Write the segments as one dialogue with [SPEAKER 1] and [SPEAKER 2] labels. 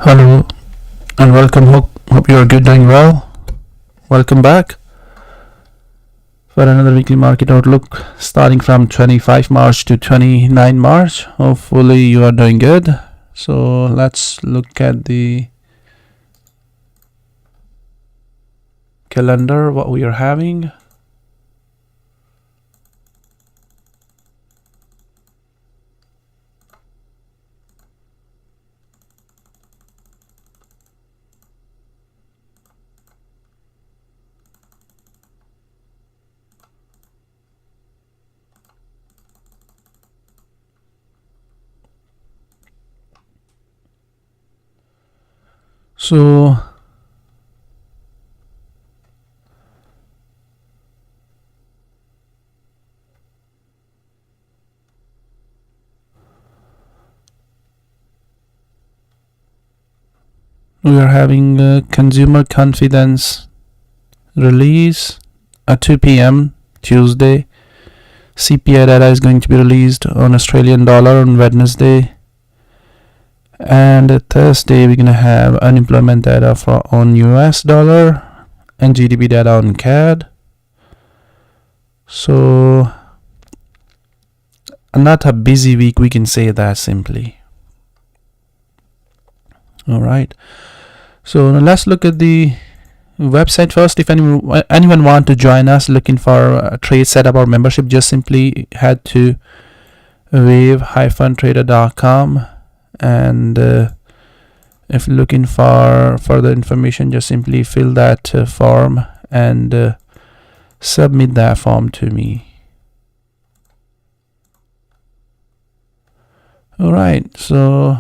[SPEAKER 1] Hello and welcome. Hope you are good, doing well. Welcome back for another weekly market outlook starting from 25 March to 29 March. Hopefully you are doing good. So let's look at the calendar, what we are having. So we are having a consumer confidence release at 2 p.m. Tuesday. CPI data is going to be released on Australian dollar on Wednesday. And Thursday we're gonna have unemployment data on US dollar and GDP data on CAD. So not a busy week, we can say that simply. All right. So now let's look at the website first. If anyone want to join us looking for a trade setup or membership, just simply head to wave-trader.com, and if looking for further information, just simply fill that form and submit that form to me. All right, so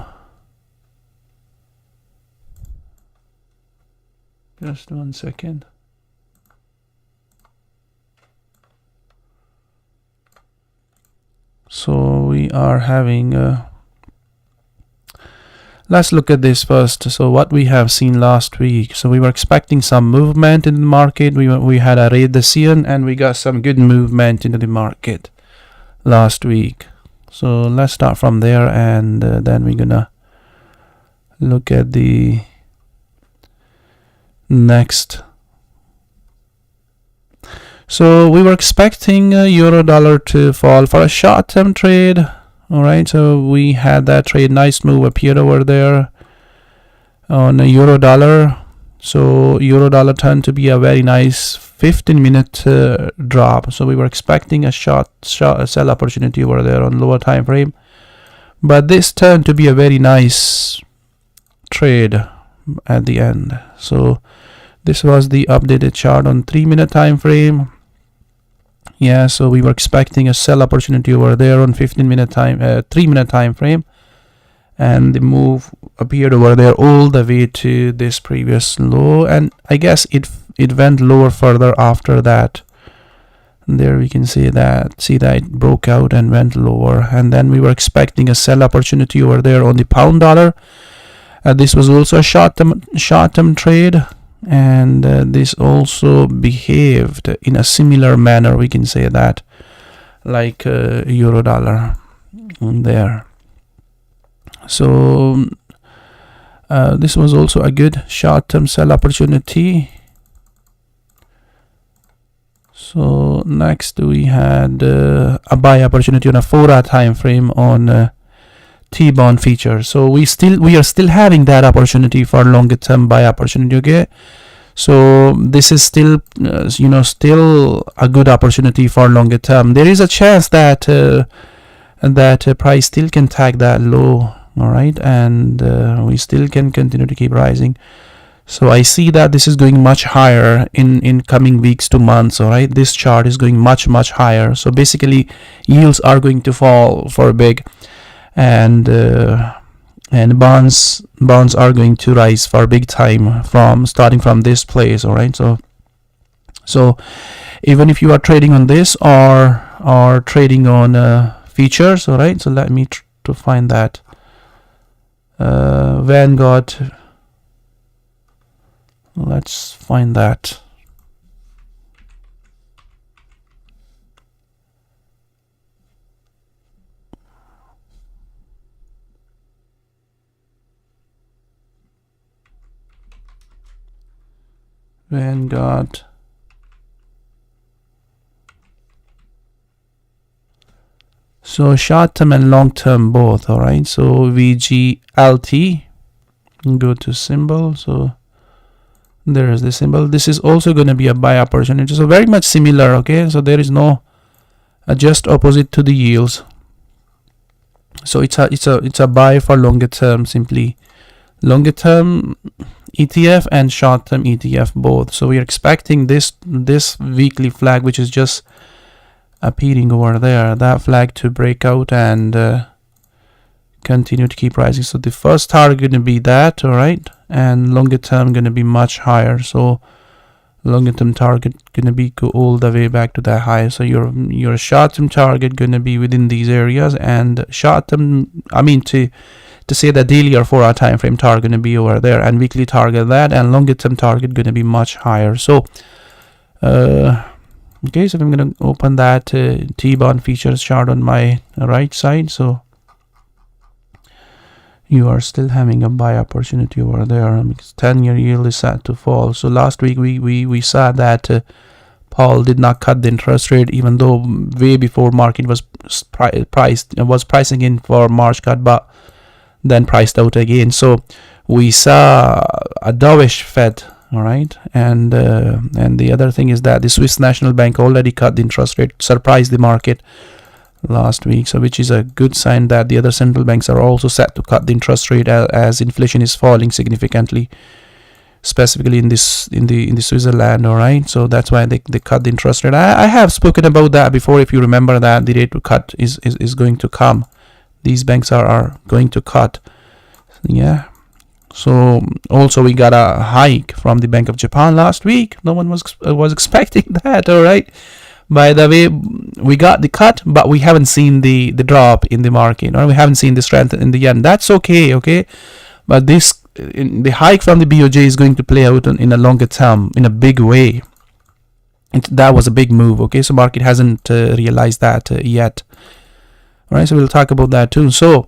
[SPEAKER 1] just 1 second. So we are having let's look at this first. So what we have seen last week. So we were expecting some movement in the market. We had a raid decision and we got some good movement into the market last week. So let's start from there, and then we're gonna look at the next. So we were expecting euro dollar to fall for a short-term trade. All right, so we had that trade, nice move appeared over there on a euro dollar. So euro dollar turned to be a very nice 15-minute drop. So we were expecting a short sell opportunity over there on lower time frame, but this turned to be a very nice trade at the end. So this was the updated chart on 3-minute time frame. Yeah, so we were expecting a sell opportunity over there on 15-minute time, 3-minute time frame, and the move appeared over there all the way to this previous low, and I guess it went lower further after that. And there we can see that it broke out and went lower, and then we were expecting a sell opportunity over there on the pound dollar. This was also a short-term trade, and this also behaved in a similar manner, we can say that, like euro dollar there. So this was also a good short-term sell opportunity. So next we had a buy opportunity on a 4-hour time frame on T-bond feature. So we are still having that opportunity for longer term buy opportunity. Okay, so this is still still a good opportunity for longer term. There is a chance that price still can tag that low. All right, and we still can continue to keep rising. So I see that this is going much higher in coming weeks to months. All right, this chart is going much higher. So basically yields are going to fall for big, and bonds are going to rise for big time starting from this place. All right, so even if you are trading on this or trading on features, all right, so let me to find that Vanguard. Let's find that. Vanguard. So short term and long term both. All right. So VGLT. Go to symbol. So there is the symbol. This is also going to be a buy opportunity. So very much similar. Okay. So there is no just opposite to the yields. So it's a buy for longer term, simply longer term ETF and short term ETF both. So we are expecting this weekly flag, which is just appearing over there, that flag to break out and continue to keep rising. So the first target going to be that, all right, and longer term going to be much higher. So longer term target going to be go all the way back to that high. So your short term target going to be within these areas, and short term, I mean to say that daily or 4 hour time frame target going to be over there, and weekly target that, and longer term target going to be much higher. So okay, so I'm going to open that T-bond features chart on my right side. So you are still having a buy opportunity over there because 10-year yield is set to fall. So last week we saw that Paul did not cut the interest rate, even though way before market was pricing in for March cut, but then priced out again. So we saw a dovish Fed. All right, and the other thing is that the Swiss National Bank already cut the interest rate, surprised the market last week. So which is a good sign that the other central banks are also set to cut the interest rate as inflation is falling significantly, specifically in the Switzerland. All right, so that's why they cut the interest rate. I have spoken about that before. If you remember that the rate to cut is going to come. These banks are going to cut. Yeah. So also we got a hike from the Bank of Japan last week. No one was expecting that. All right. By the way, we got the cut, but we haven't seen the drop in the market, or we haven't seen the strength in the yen. That's okay. Okay, but the hike from the BOJ is going to play out in a longer term in a big way. That was a big move. Okay, so market hasn't realized that yet. All right, so we'll talk about that too. So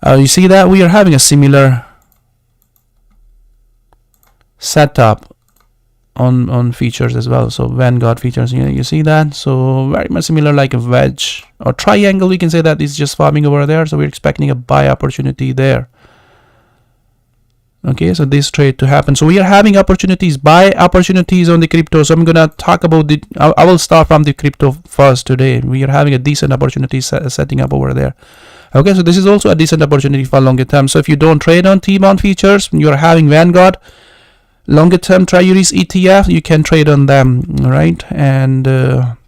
[SPEAKER 1] you see that we are having a similar setup on features as well. So Vanguard features, you see that. So very much similar, like a wedge or triangle, we can say that is just forming over there. So we're expecting a buy opportunity there. Okay, so this trade to happen. So we are having opportunities, buy opportunities on the crypto. So I'm gonna talk about I will start from the crypto first today. We are having a decent opportunity setting up over there. Okay, so this is also a decent opportunity for longer term. So if you don't trade on T-bond features, you're having Vanguard longer term treasuries ETF, you can trade on them. All right, and the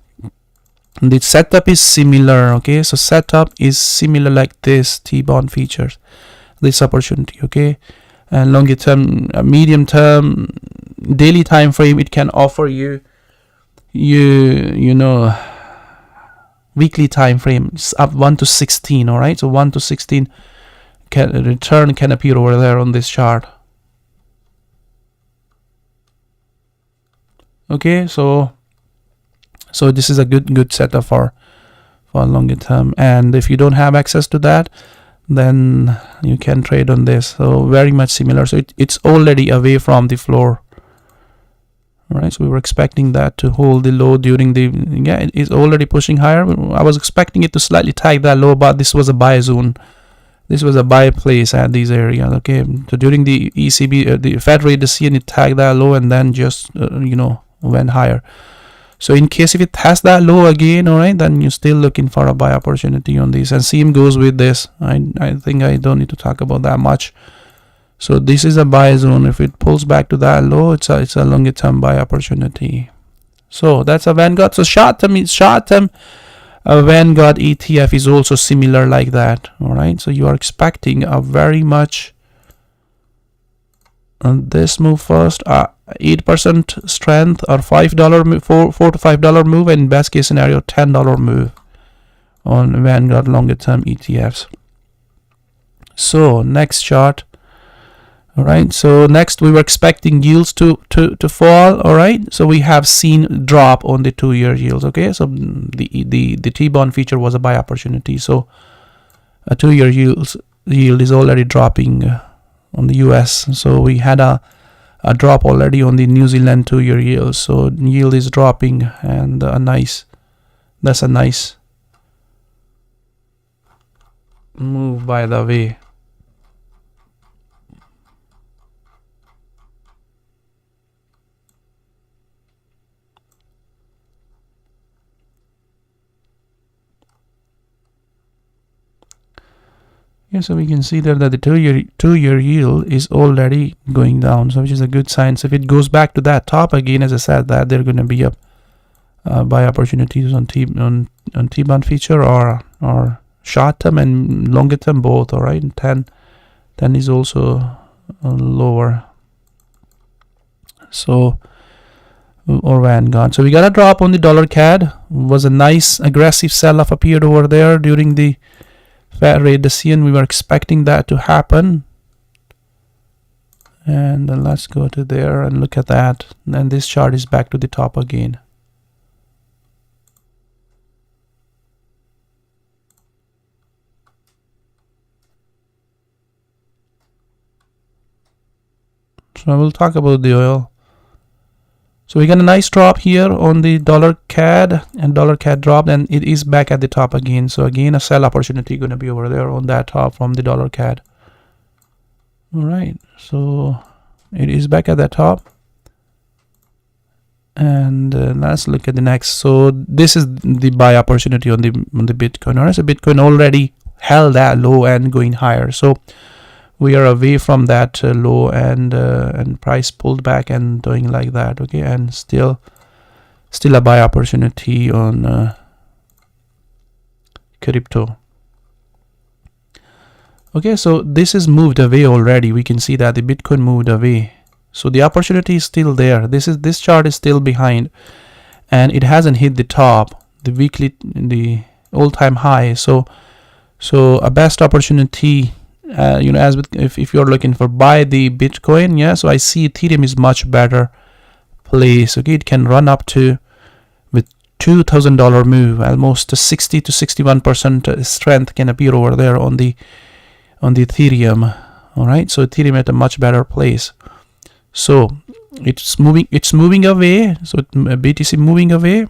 [SPEAKER 1] setup is similar. Okay, so setup is similar like this T-bond features, this opportunity. Okay, and longer term, medium term, daily time frame, it can offer you know weekly time frames up 1 to 16. All right, so 1 to 16 return can appear over there on this chart. Okay, so this is a good setup for longer term, and if you don't have access to that, then you can trade on this. So very much similar. So it's already away from the floor. All right, so we were expecting that to hold the low during the, yeah, it is already pushing higher. I was expecting it to slightly tag that low, but this was a buy zone. This was a buy place at these areas. Okay, so during the ECB, the Fed rate decision, it tagged that low and then just went higher. So in case if it has that low again, all right, then you're still looking for a buy opportunity on this. And same goes with this. I think I don't need to talk about that much. So this is a buy zone. If it pulls back to that low, it's a longer term buy opportunity. So that's a Vanguard. So short term a Vanguard ETF is also similar like that. All right, so you are expecting a very much on this move first, 8% strength or $5 move, $4 to $5 move, and best case scenario $10 move on Vanguard longer term ETFs. So next chart. All right, so next we were expecting yields to fall. All right, so we have seen drop on the 2-year yields. Okay, so the T-bond feature was a buy opportunity. So a 2-year yield is already dropping on the US. So we had a a drop already on the New Zealand 2-year yield. So yield is dropping, and that's a nice move by the way. Yeah, so we can see there that the two-year yield is already going down, so which is a good sign. So if it goes back to that top again, as I said, that they're going to be up buy opportunities on T-bond feature or short term and longer term both. All right, and 10 is also lower. So or Vanguard. So we got a drop on the dollar CAD. Was a nice aggressive sell-off appeared over there during the Fed rate decision. We were expecting that to happen. And then let's go to there and look at that. And this chart is back to the top again. So I will talk about the oil. So we got a nice drop here on the dollar CAD, and dollar CAD dropped, and it is back at the top again. So again, a sell opportunity going to be over there on that top from the dollar CAD. All right, so it is back at the top. And let's look at the next. So this is the buy opportunity on the Bitcoin. All right, so Bitcoin already held that low and going higher. So we are away from that low, and price pulled back and doing like that. Okay, and still a buy opportunity on crypto. Okay, so this is moved away already. We can see that the Bitcoin moved away. So the opportunity is still there. This chart is still behind, and it hasn't hit the top, the all-time high. So a best opportunity, as with, if you're looking for buy the Bitcoin, yeah. So I see Ethereum is much better place. Okay, it can run up to with $2,000 move, almost 60 to 61% strength can appear over there on the Ethereum. All right, so Ethereum at a much better place. So it's moving away. So BTC moving away.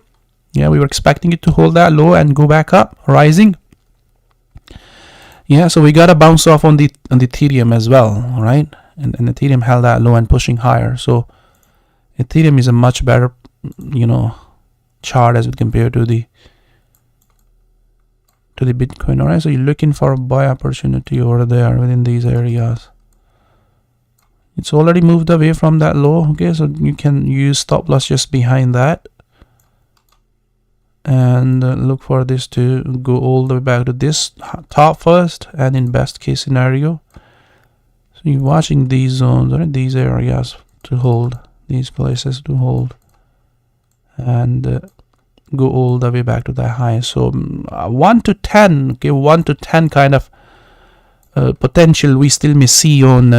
[SPEAKER 1] Yeah, we were expecting it to hold that low and go back up, rising. Yeah, so we got a bounce off on the Ethereum as well. All right, and Ethereum held that low and pushing higher. So Ethereum is a much better, chart as compared to the Bitcoin. All right, so you're looking for a buy opportunity over there within these areas. It's already moved away from that low. Okay, so you can use stop loss just behind that, and look for this to go all the way back to this top first, and in best case scenario, so you're watching these zones, right, these areas to hold, these places to hold, and go all the way back to that high. So 1 to 10, okay, 1 to 10 kind of potential we still may see on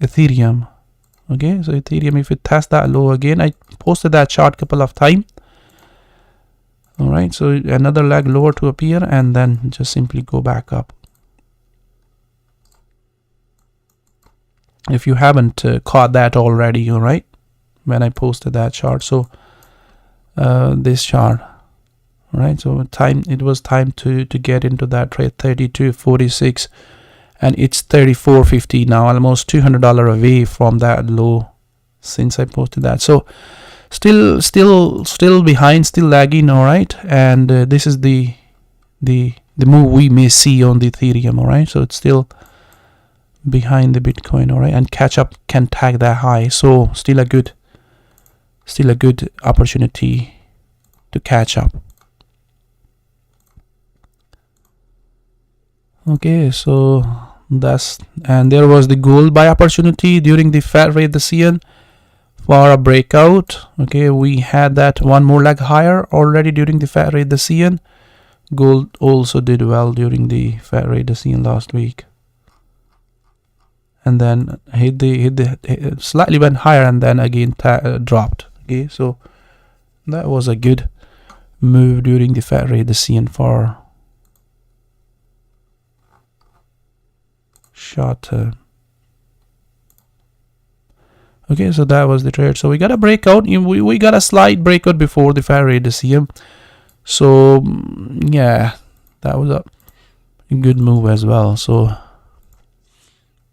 [SPEAKER 1] Ethereum. Okay, so Ethereum, if it tests that low again, I posted that chart a couple of times. All right, so another leg lower to appear, and then just simply go back up. If you haven't caught that already, all right, when I posted that chart. So this chart, all right, so it was time to get into that trade. 32.46, and it's 34.50 now, almost $200 away from that low since I posted that. So still behind, still lagging. All right, and this is the move we may see on the Ethereum. All right, so it's still behind the Bitcoin. All right, and catch up can tag that high. So still a good opportunity to catch up. Okay, so and there was the gold buy opportunity during the Fed rate decision for a breakout. Okay, we had that one more leg higher already during the Fed rate decision. Gold also did well during the Fed rate decision last week, and then hit slightly went higher, and then again dropped. Okay, so that was a good move during the Fed rate decision for short term. Okay, so that was the trade. So we got a breakout. We got a slight breakout before the fair rate this year. So yeah, that was a good move as well. So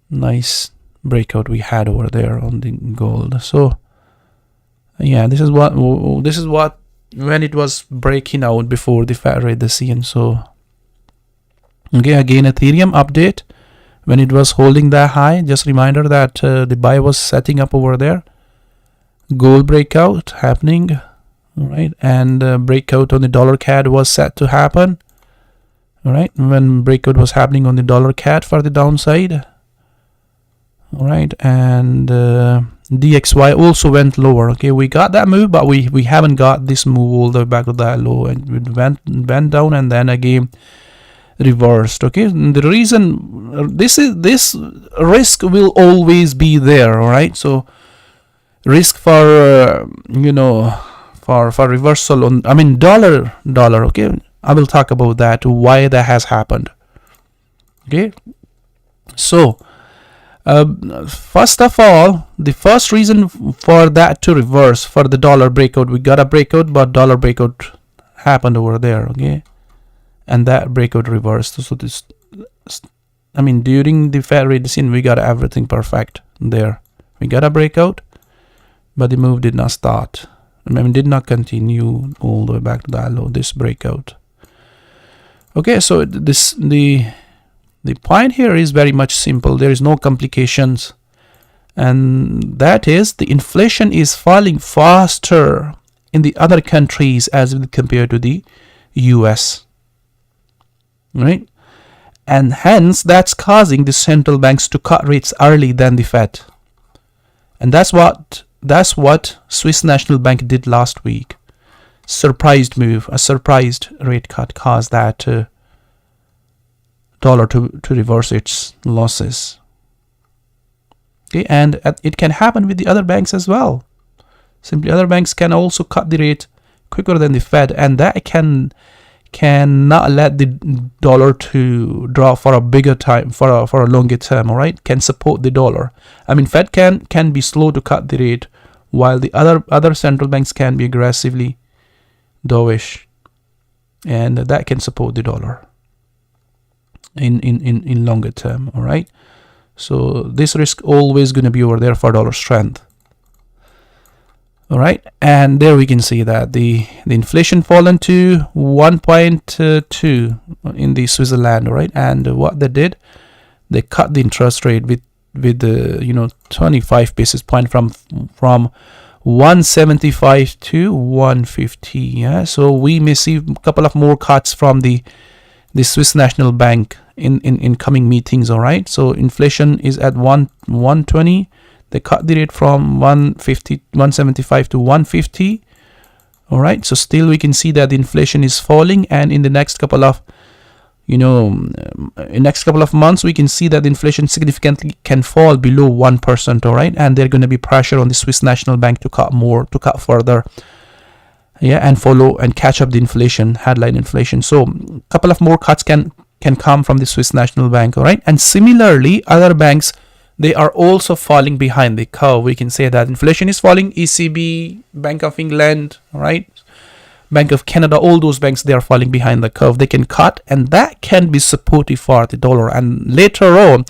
[SPEAKER 1] nice breakout we had over there on the gold. So yeah, this is what when it was breaking out before the fair rate this year. So okay, again Ethereum update. When it was holding that high, just reminder that the buy was setting up over there. Gold breakout happening, all right, and breakout on the dollar CAD was set to happen. All right, when breakout was happening on the dollar CAD for the downside. All right, and DXY also went lower. Okay, we got that move, but we haven't got this move all the way back to that low, and it went down and then again reversed. Okay, and the reason this risk will always be there. All right, so risk for for reversal on, I mean, dollar. Okay, I will talk about that, why that has happened. Okay, so first of all, the first reason for that to reverse, for the dollar breakout, we got a breakout, but dollar breakout happened over there. Okay, and that breakout reversed. So this, I mean, during the fair rate scene, we got everything perfect there. We got a breakout, but the move did not start. I mean, did not continue all the way back to that low, this breakout. Okay, so the point here is very much simple. There is no complications, and that is the inflation is falling faster in the other countries as compared to the US, right? And hence that's causing the central banks to cut rates early than the Fed. And that's what Swiss National Bank did last week. Surprised move, a surprised rate cut caused that dollar to reverse its losses. Okay, and it can happen with the other banks as well. Simply, other banks can also cut the rate quicker than the Fed, and that cannot let the dollar to drop for a bigger time, for a longer term. All right, can support the dollar. I mean, Fed can be slow to cut the rate, while the other central banks can be aggressively dovish, and that can support the dollar in longer term. All right, so this risk always going to be over there for dollar strength. All right, and there we can see that the inflation fallen to 1.2 in the Switzerland. All right, and what they did, they cut the interest rate with the 25 basis point from 175 to 150. Yeah, so we may see a couple of more cuts from the Swiss National Bank in coming meetings. All right, so inflation is at 120. They cut the rate from 175 to 150. All right, so still we can see that the inflation is falling, and in the next couple of months we can see that the inflation significantly can fall below 1%. All right, and there's going to be pressure on the Swiss National Bank to cut cut further. Yeah, and follow and catch up the inflation, headline inflation. So a couple of more cuts can come from the Swiss National Bank. All right, and similarly other banks, they are also falling behind the curve. We can say that inflation is falling. ECB, Bank of England, right, Bank of Canada, all those banks, they are falling behind the curve. They can cut, and that can be supportive for the dollar. And later on,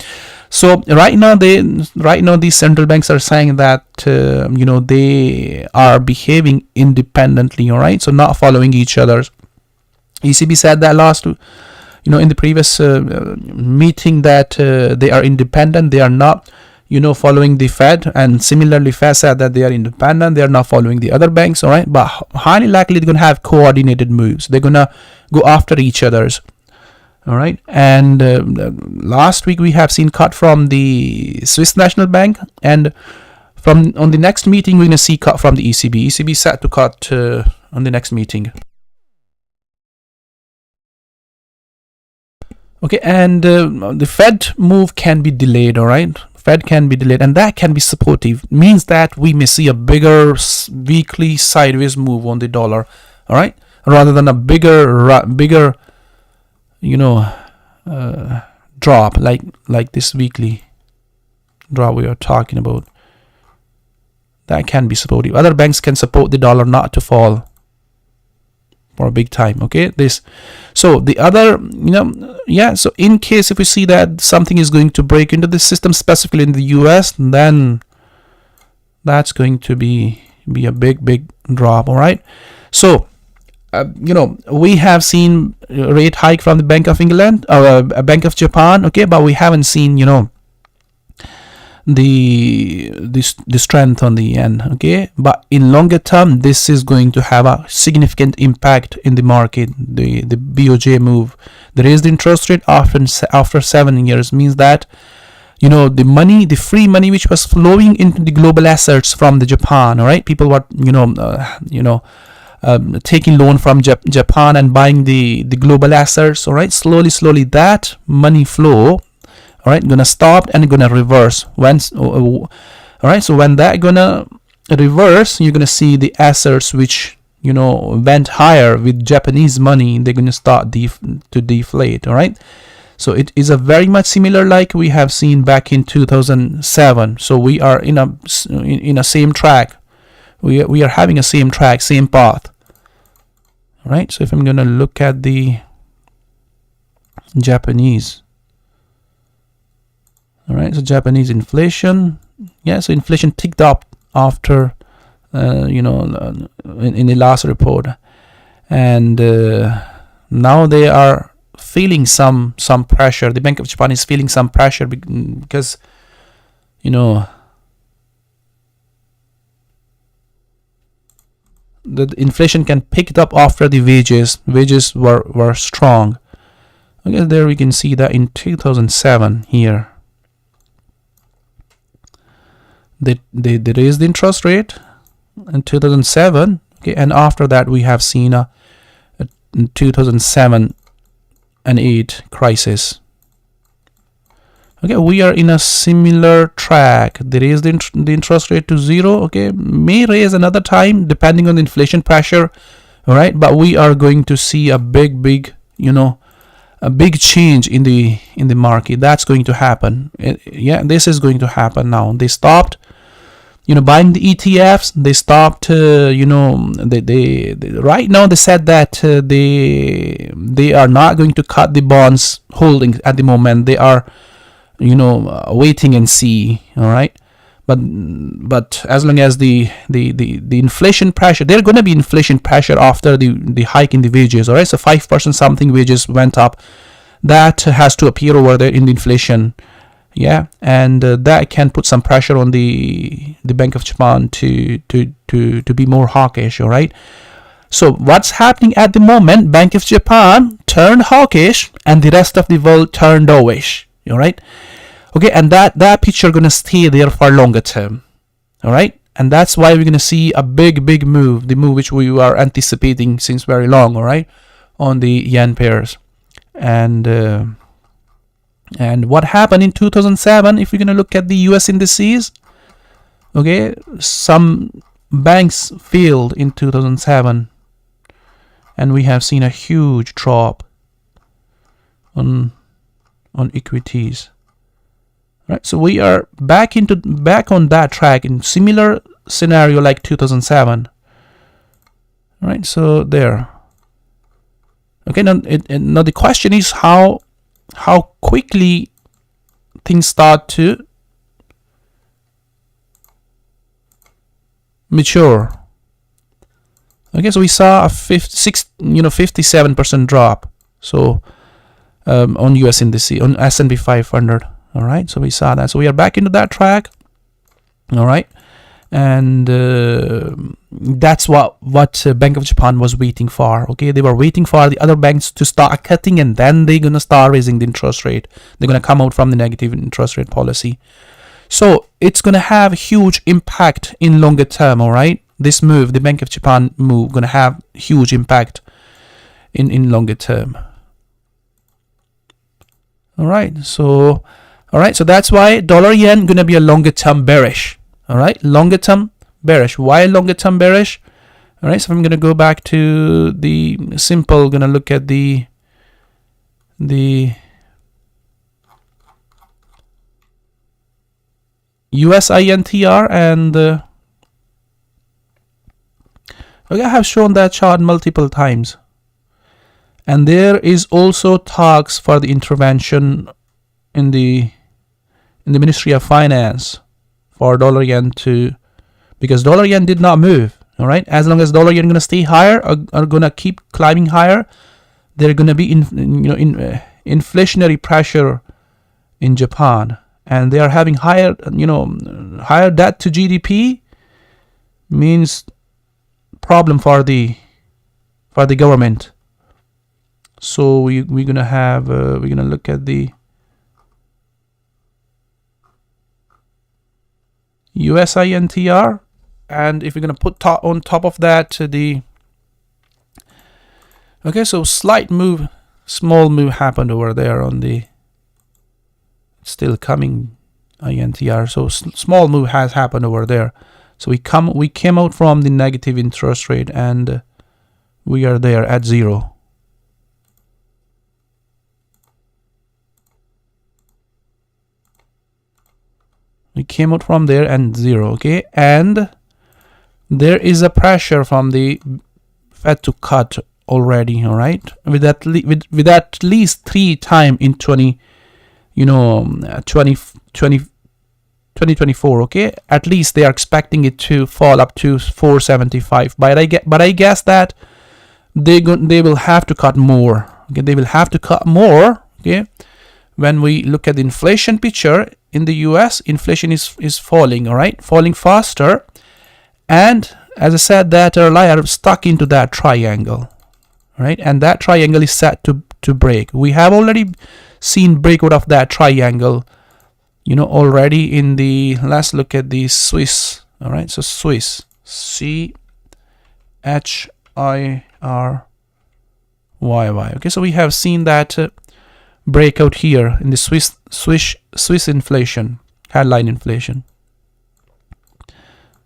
[SPEAKER 1] so right now these central banks are saying that they are behaving independently. All right, so not following each other. ECB said that in the previous meeting that they are independent. They are not following the Fed, and similarly Fed said that they are independent. They are not following the other banks. All right, but highly likely they're going to have coordinated moves. They're going to go after each other's. All right, and last week we have seen cut from the Swiss National Bank, and on the next meeting we're going to see cut from the ECB. ECB set to cut on the next meeting. Okay, and the Fed move can be delayed. All right, Fed can be delayed, and that can be supportive. Means that we may see a bigger weekly sideways move on the dollar. All right, rather than a bigger drop like this weekly drop we are talking about. That can be supportive. Other banks can support the dollar not to fall for a big time. Okay, this. So the other, yeah. So in case if we see that something is going to break into the system, specifically in the U.S., then that's going to be a big drop. All right. So we have seen rate hike from the Bank of England or Bank of Japan. Okay, but we haven't seen the strength on the yen. Okay, but in longer term, this is going to have a significant impact in the market. The BOJ move, the raised interest rate after 7 years, means that the money, the free money which was flowing into the global assets from the Japan. All right, people were taking loan from Japan and buying the global assets. All right, slowly that money flow, all right, gonna stop and gonna reverse. All right, so when that gonna reverse, you're gonna see the assets which went higher with Japanese money, they're gonna start to deflate. All right, so it is a very much similar like we have seen back in 2007. So we are in a same track. We are having a same track, same path. All right, so if I'm gonna look at the Japanese. All right, so Japanese inflation, yeah, so inflation ticked up after, in the last report, and now they are feeling some pressure. The Bank of Japan is feeling some pressure because, the inflation can pick it up after the wages. Wages were strong. Okay, there we can see that in 2007 here. They raised the interest rate in 2007, okay, and after that we have seen a 2007 and 8 crisis. Okay, we are in a similar track. They raised the interest rate to 0. Okay, may raise another time depending on the inflation pressure. All right, but we are going to see a big a big change in the market. That's going to happen. Yeah, this is going to happen now. They stopped buying the ETFs. They stopped they right now they said that they are not going to cut the bonds holdings at the moment. They are waiting and see. All right, but as long as the inflation pressure, there's going to be inflation pressure after the hike in the wages. All right, so 5% something wages went up. That has to appear over there in the inflation. Yeah, and that can put some pressure on the Bank of Japan to be more hawkish. All right, so what's happening at the moment? Bank of Japan turned hawkish and the rest of the world turned dovish. All right, okay, and that picture gonna stay there for longer term. All right, and that's why we're gonna see a big move, the move which we are anticipating since very long. All right, on the yen pairs. And what happened in 2007, if we're going to look at the US indices, okay, some banks failed in 2007 and we have seen a huge drop on equities. Right, so we are back on that track in similar scenario like 2007. Right, so there. Okay, now the question is how quickly things start to mature. Okay, so we saw a 57% drop. So on US indices, on S&P 500. All right, so we saw that. So we are back into that track. All right, and that's what Bank of Japan was waiting for. Okay, they were waiting for the other banks to start cutting, and then they're gonna start raising the interest rate. They're gonna come out from the negative interest rate policy. So it's gonna have huge impact in longer term. All right, this move, the Bank of Japan move, gonna have huge impact in longer term. All right, so that's why dollar yen gonna be a longer term bearish. All right, longer term bearish. Why longer term bearish? All right, so I'm gonna go back to the simple. Gonna look at the US INTR and Okay, I have shown that chart multiple times. And there is also talks for the intervention in the Ministry of Finance for dollar yen to, because dollar yen did not move. All right, as long as dollar yen going to stay higher, are going to keep climbing higher, they're going to be inflationary pressure in Japan, and they are having higher higher debt to GDP, means problem for the government. So we're gonna have we're gonna look at the USINTR, and if we're gonna put on top of that the so slight move, small move happened over there on the still coming INTR. So small move has happened over there. So we came out from the negative interest rate, and we are there at 0. We came out from there and 0. Okay, and there is a pressure from the Fed to cut already. All right, with at least 3 times in 2024. Okay, at least they are expecting it to fall up to 475. But I guess that they will have to cut more. Okay, they will have to cut more. Okay, when we look at the inflation picture in the US, inflation is falling. All right, falling faster, and as I said that earlier, stuck into that triangle. All right, and that triangle is set to break. We have already seen breakout of that triangle, already in the, let's look at the Swiss. All right, so Swiss, CHIRYY. Okay, so we have seen that breakout here in the Swiss inflation, headline inflation.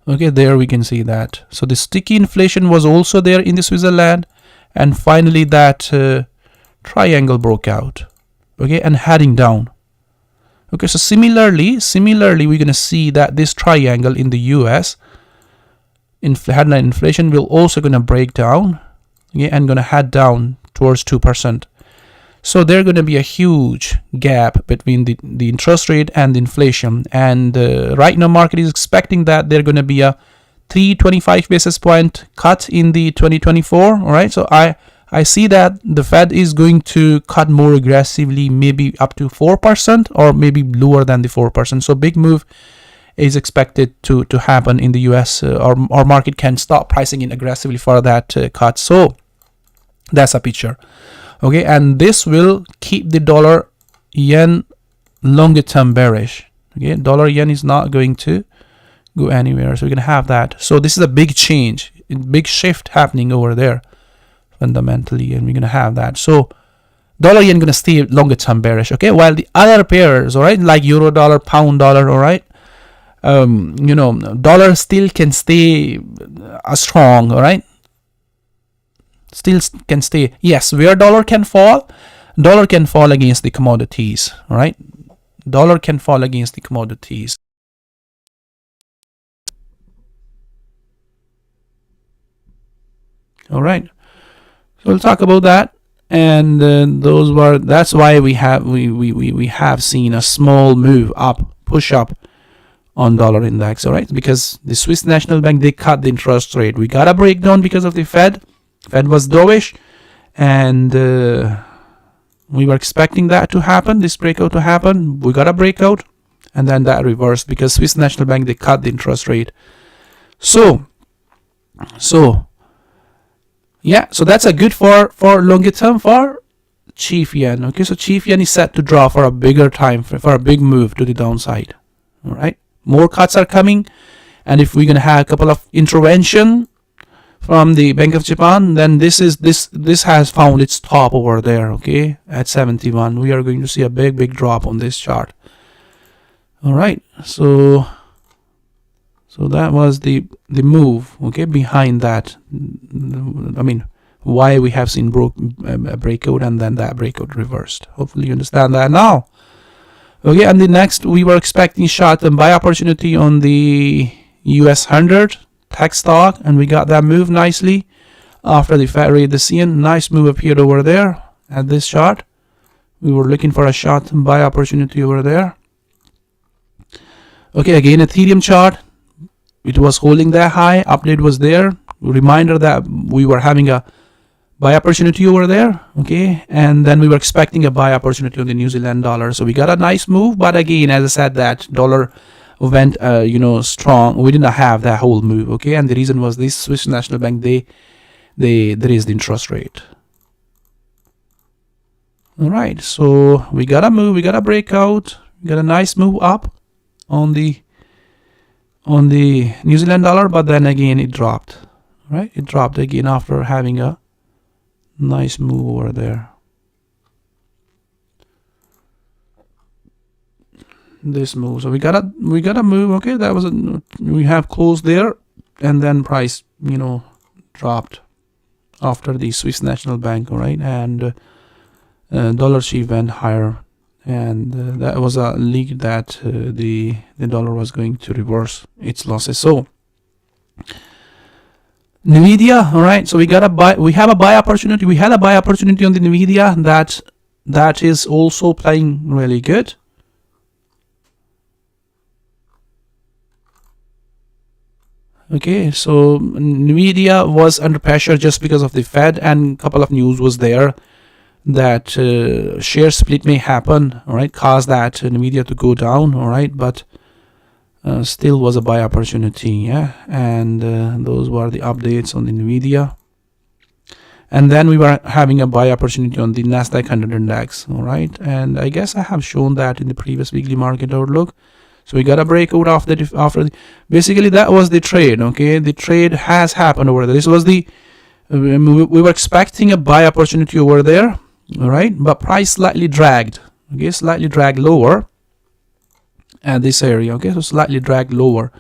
[SPEAKER 1] Okay, there we can see that. So the sticky inflation was also there in the Switzerland, and finally that triangle broke out. Okay, and heading down. Okay, so similarly we're going to see that this triangle in the US headline inflation will also going to break down, okay, and going to head down towards 2%. So there's going to be a huge gap between the interest rate and the inflation, and right now market is expecting that there's going to be a 325 basis point cut in the 2024. All right, so I see that the Fed is going to cut more aggressively, maybe up to 4% or maybe lower than the 4%. So big move is expected to happen in the US, or market can start pricing in aggressively for that cut. So that's a picture. Okay, and this will keep the dollar yen longer term bearish. Okay, dollar yen is not going to go anywhere, so we're gonna have that. So this is a big change, big shift happening over there fundamentally, and we're gonna have that. So dollar yen gonna stay longer term bearish. Okay, while the other pairs, all right, like euro dollar, pound dollar, all right, dollar still can stay strong. All right, still can stay. Yes, where dollar can fall against the commodities. All right, dollar can fall against the commodities. All right, so we'll talk about that, and that's why we have seen a small move up, push up on dollar index. All right, because the Swiss National Bank, they cut the interest rate. We got a breakdown because of the Fed was dovish, and we were expecting that to happen, this breakout to happen. We got a breakout, and then that reversed because Swiss National Bank, they cut the interest rate. So yeah, so that's a good for longer term for chief yen. Okay, so chief yen is set to draw for a bigger time, for a big move to the downside. All right, more cuts are coming, and if we're gonna have a couple of intervention from the Bank of Japan, then this has found its top over there. Okay, at 71, we are going to see a big drop on this chart. All right, so that was the move, okay, behind that. I mean, why we have seen a breakout and then that breakout reversed. Hopefully you understand that now. Okay, and the next, we were expecting short-term buy opportunity on the US 100 tech stock, and we got that move nicely after the Fed rate decision. Nice move appeared over there at this chart. We were looking for a short buy opportunity over there. Okay, again Ethereum chart, it was holding that high, update was there, reminder that we were having a buy opportunity over there. Okay, and then we were expecting a buy opportunity on the New Zealand dollar, so we got a nice move. But again, as I said, that dollar went strong. We didn't have that whole move. Okay, and the reason was this Swiss National Bank, they raised the interest rate. All right, so we got a move, we got a breakout, we got a nice move up on the New Zealand dollar, but then again it dropped. Right, it dropped again after having a nice move over there. This move, so we got a move. Okay, that was we have closed there, and then price dropped after the Swiss National Bank. All right, and dollar chief went higher, and that was a leak that the dollar was going to reverse its losses. So Nvidia, all right, so we have a buy opportunity. We had a buy opportunity on the Nvidia that is also playing really good. Okay, so Nvidia was under pressure just because of the Fed, and a couple of news was there that share split may happen, all right, cause that Nvidia to go down, all right, but still was a buy opportunity. Yeah, and those were the updates on the Nvidia. And then we were having a buy opportunity on the Nasdaq 100 index. All right, and I guess I have shown that in the previous weekly market outlook. So we got a breakout after basically that was the trade. Okay, the trade has happened over there. This was the we were expecting a buy opportunity over there. All right, but price slightly dragged. Okay, slightly dragged lower at this area. Okay, so slightly dragged lower,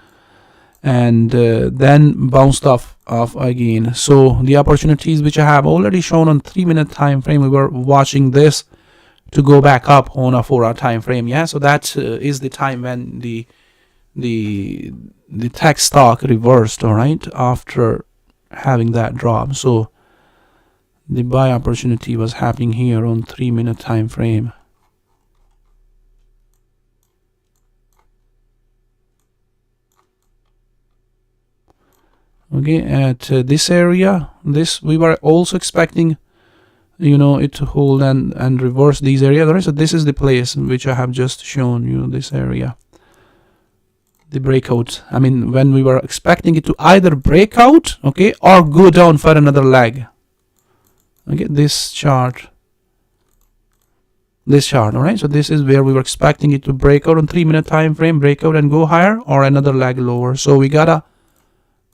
[SPEAKER 1] and then bounced off again. So the opportunities which I have already shown on 3-minute time frame, we were watching this to go back up on a 4-hour time frame. Yeah, so that is the time when the tech stock reversed. All right, after having that drop. So the buy opportunity was happening here on 3-minute time frame. Okay, at this area, this we were also expecting it to hold and reverse these areas. Right, so this is the place which I have just shown you, this area, the breakout. I mean, when we were expecting it to either break out, okay, or go down for another leg. Okay, this chart, all right, so this is where we were expecting it to break out on 3-minute time frame, break out and go higher, or another leg lower. So we got a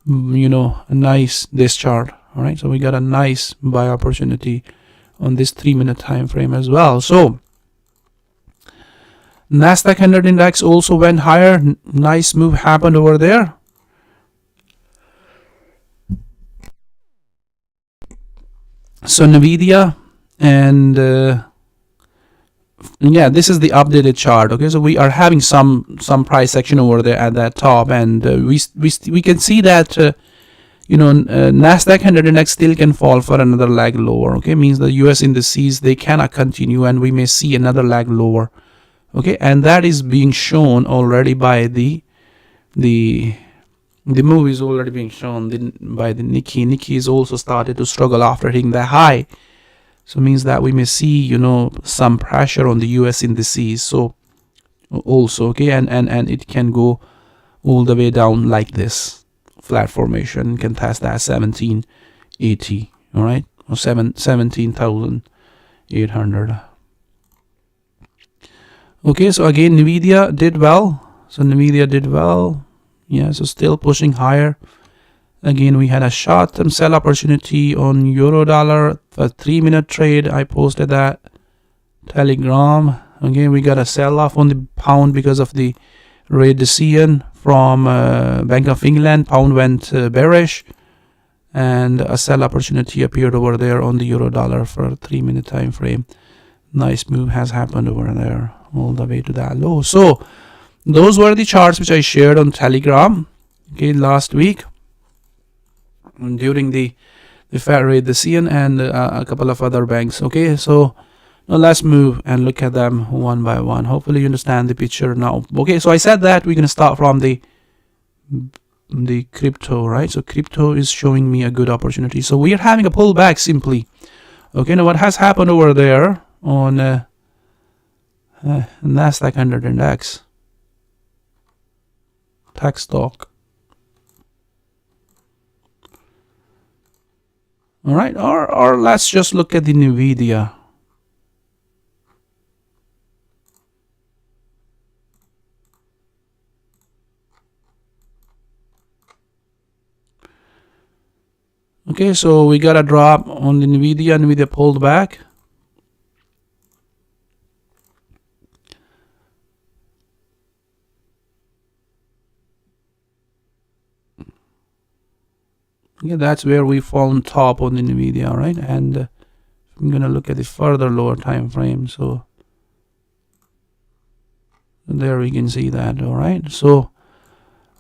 [SPEAKER 1] nice, this chart, all right, so we got a nice buy opportunity on this 3-minute time frame as well. So Nasdaq 100 index also went higher. Nice move happened over there. So Nvidia, and yeah, this is the updated chart. Okay, so we are having some price action over there at that top, and we can see that Nasdaq 100 index still can fall for another leg lower. Okay, means the US indices, they cannot continue, and we may see another leg lower. Okay, and that is being shown already by the move is already being shown by the Nikkei. Nikkei is also started to struggle after hitting the high, so it means that we may see some pressure on the US indices. So also, okay, and it can go all the way down like this flat formation, can test that 1780, all right, or 17,800. Okay, so again Nvidia did well. Yeah, so still pushing higher. Again, we had a short-term sell opportunity on euro dollar for 3-minute trade. I posted that Telegram. Again, we got a sell-off on the pound because of the rate decision from Bank of England. Pound went bearish, and a sell opportunity appeared over there on the euro dollar for a 3-minute time frame. Nice move has happened over there all the way to that low. So those were the charts which I shared on Telegram, okay, last week. during the Fed rate, the CN and a couple of other banks. Okay, so now let's move and look at them one by one. Hopefully you understand the picture now. Okay, so I said that we're gonna start from the crypto, right? So crypto is showing me a good opportunity. So we are having a pullback simply. Okay, now what has happened over there on Nasdaq 100 index, tech stock. All right, or let's just look at the Nvidia. Okay, so we got a drop on the Nvidia. Nvidia pulled back. Yeah, that's where we found top on the Nvidia, right? And I'm gonna look at the further lower time frame. So there we can see that. All right, so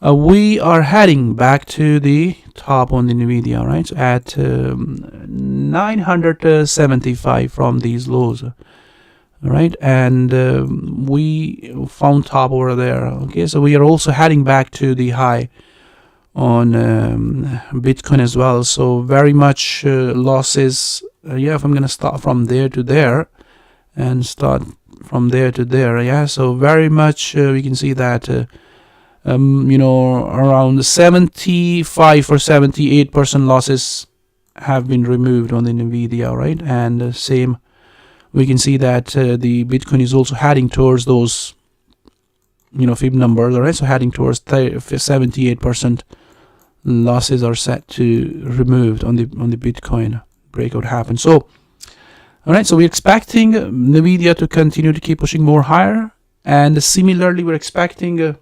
[SPEAKER 1] we are heading back to the top on the Nvidia, right? So at 975 from these lows. All right, and we found top over there. Okay, so we are also heading back to the high on Bitcoin as well. So very much losses. Yeah, if I'm gonna start from there to there and start from there to there, yeah, so very much we can see that around 75 or 78% losses have been removed on the Nvidia, right? And same, we can see that the Bitcoin is also heading towards those fib numbers, right? So heading towards 78% losses are set to removed on the Bitcoin breakout happen. So all right, so we're expecting Nvidia to continue to keep pushing more higher, and similarly we're expecting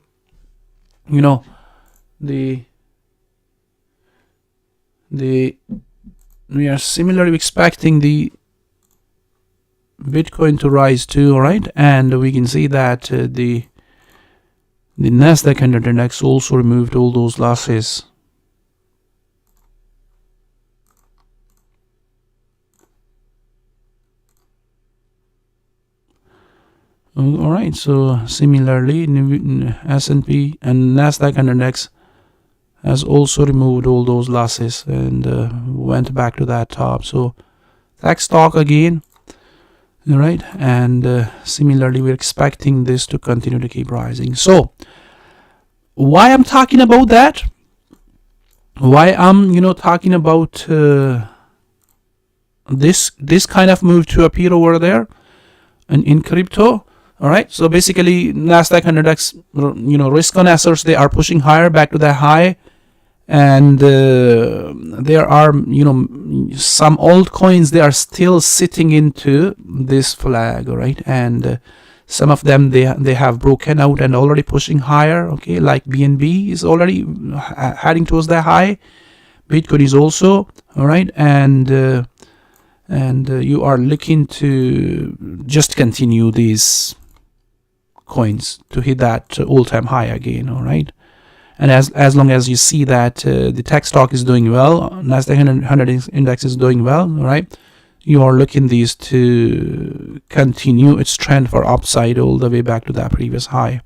[SPEAKER 1] we are similarly expecting the Bitcoin to rise too. All right, and we can see that the Nasdaq 100 index also removed all those losses. All right, so similarly S&P and Nasdaq 100 index has also removed all those losses and went back to that top. So tech stock again, all right, and similarly we're expecting this to continue to keep rising. So why I'm talking about that, why I'm talking about this kind of move to appear over there and in crypto. All right, so basically Nasdaq 100x, risk on assets, they are pushing higher back to that high, and there are some altcoins, they are still sitting into this flag. All right, and some of them they have broken out and already pushing higher. Okay, like BNB is already heading towards that high. Bitcoin is also, all right, and you are looking to just continue these coins to hit that all-time high again. All right, and as long as you see that the tech stock is doing well, Nasdaq 100 index is doing well, all right, you are looking these to continue its trend for upside all the way back to that previous high.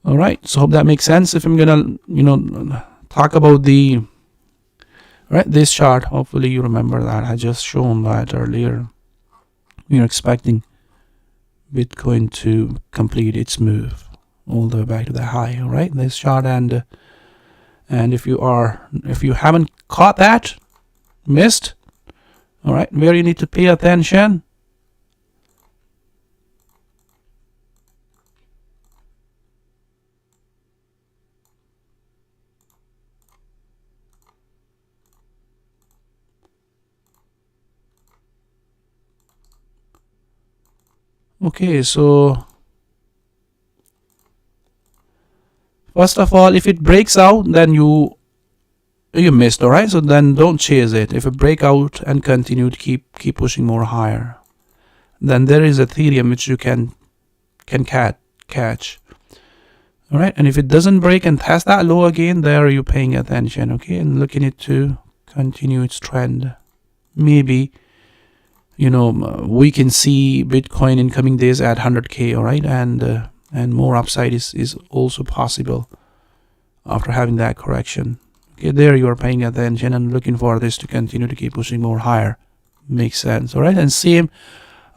[SPEAKER 1] All right, so hope that makes sense. If I'm gonna talk about the this chart, hopefully you remember that I just shown that earlier. We're expecting Bitcoin to complete its move all the way back to the high. All right, this chart, and if you haven't caught that, missed, all right, where you need to pay attention. Okay, so first of all, if it breaks out, then you missed. All right, so then don't chase it. If it break out and continue to keep pushing more higher, then there is Ethereum which you can catch. All right, and if it doesn't break and test that low again, there you're paying attention, okay, and looking it to continue its trend. Maybe, you know, we can see Bitcoin in coming days at 100K, all right, and more upside is also possible after having that correction. Okay, there you are paying attention and looking for this to continue to keep pushing more higher. Makes sense, all right, and same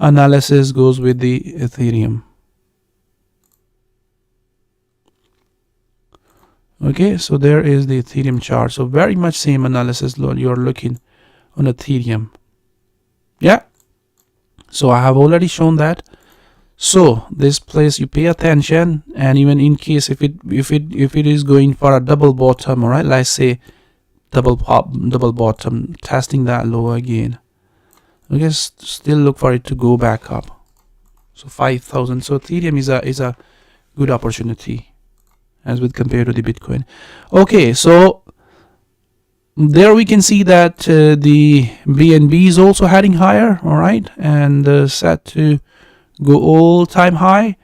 [SPEAKER 1] analysis goes with the Ethereum. Okay, so there is the Ethereum chart. So very much same analysis you're looking on Ethereum. Yeah, so I have already shown that. So this place you pay attention, and even in case if it is going for a double bottom, all right, let's say double bottom, testing that low again. Okay, still look for it to go back up. So 5,000. So Ethereum is a good opportunity as with compared to the Bitcoin. Okay, so there we can see that the BNB is also heading higher, all right, and set to go all-time high.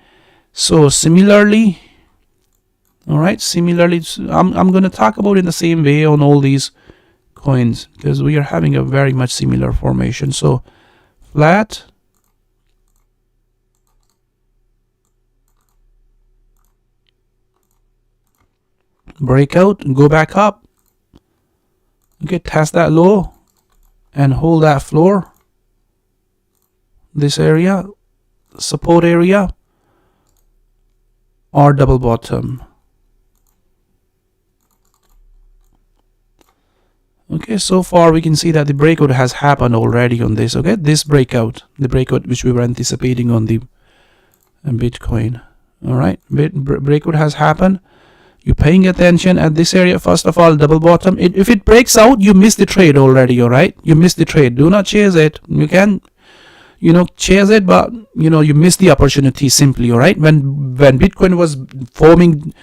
[SPEAKER 1] So similarly, all right, similarly, I'm going to talk about in the same way on all these coins because we are having a very much similar formation. So flat, breakout, go back up, okay, test that low and hold that floor, this area, support area, or double bottom. Okay, so far we can see that the breakout has happened already on this. Okay, this breakout, the breakout which we were anticipating on the Bitcoin. All right, breakout has happened. You're paying attention at this area. First of all, double bottom. If it breaks out, you miss the trade already. All right, you miss the trade. Do not chase it. You can, you know, chase it, but you know you miss the opportunity simply. All right, when Bitcoin was forming,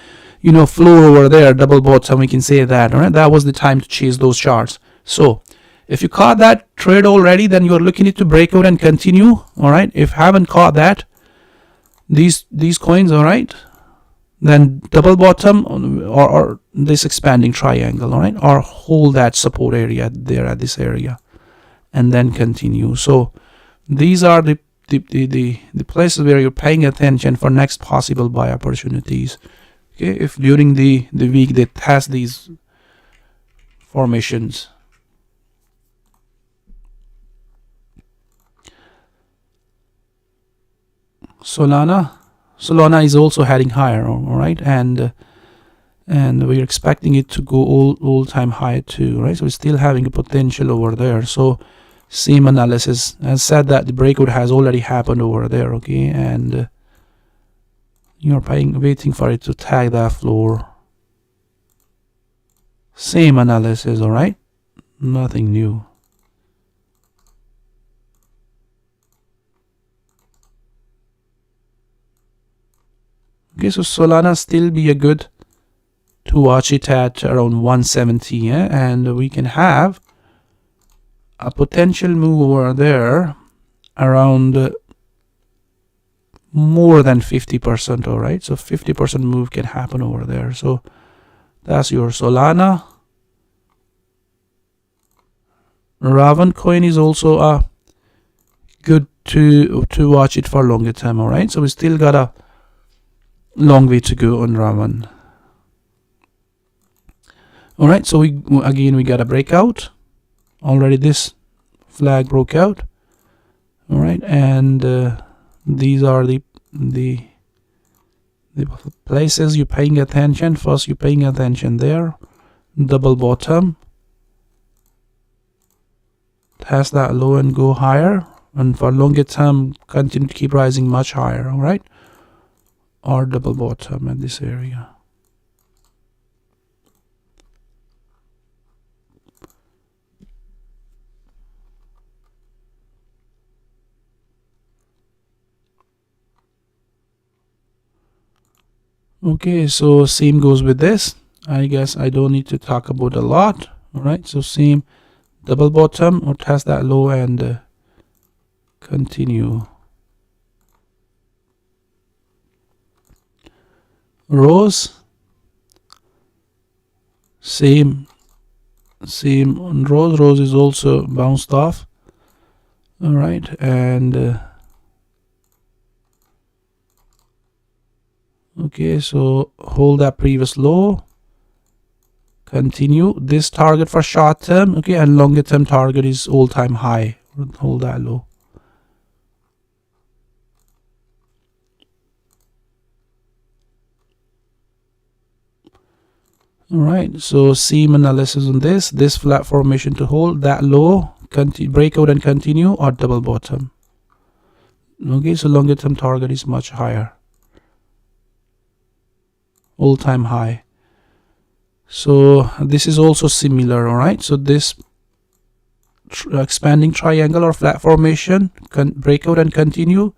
[SPEAKER 1] you know, floor over there, double bottom, we can say that. All right, that was the time to chase those charts. So if you caught that trade already, then you're looking it to break out and continue. All right, if haven't caught that, these coins, all right, then double bottom or this expanding triangle, all right, or hold that support area there at this area and then continue. So these are the places where you're paying attention for next possible buy opportunities. Okay, if during the week they test these formations. Solana is also heading higher, all right, and we're expecting it to go all-time high too, right? So we're still having a potential over there. So same analysis as said that the breakout has already happened over there, okay, and you're waiting for it to tag that floor. Same analysis, all right, nothing new. Okay, so Solana still be a good to watch it at around 170, yeah? And we can have a potential move over there around more than 50%, all right? So 50% move can happen over there. So that's your Solana. Raven coin is also good to watch it for longer time, all right? So we still got a long way to go on Raven. All right, so we got a breakout already. This flag broke out, all right, and these are the places you're paying attention. First, you're paying attention there, double bottom, test that low and go higher, and for longer term continue to keep rising much higher, all right, or double bottom at this area. Okay, so same goes with this. I guess I don't need to talk about a lot. All right, so same double bottom or test that low and continue. rows, same on rows is also bounced off. All right, and okay, so hold that previous low, continue this target for short term, okay, and longer term target is all-time high. Hold that low. All right, so same analysis on this flat formation to hold that low, breakout and continue, or double bottom. Okay, so longer term target is much higher, all-time high. So this is also similar. All right, so this expanding triangle or flat formation, breakout and continue,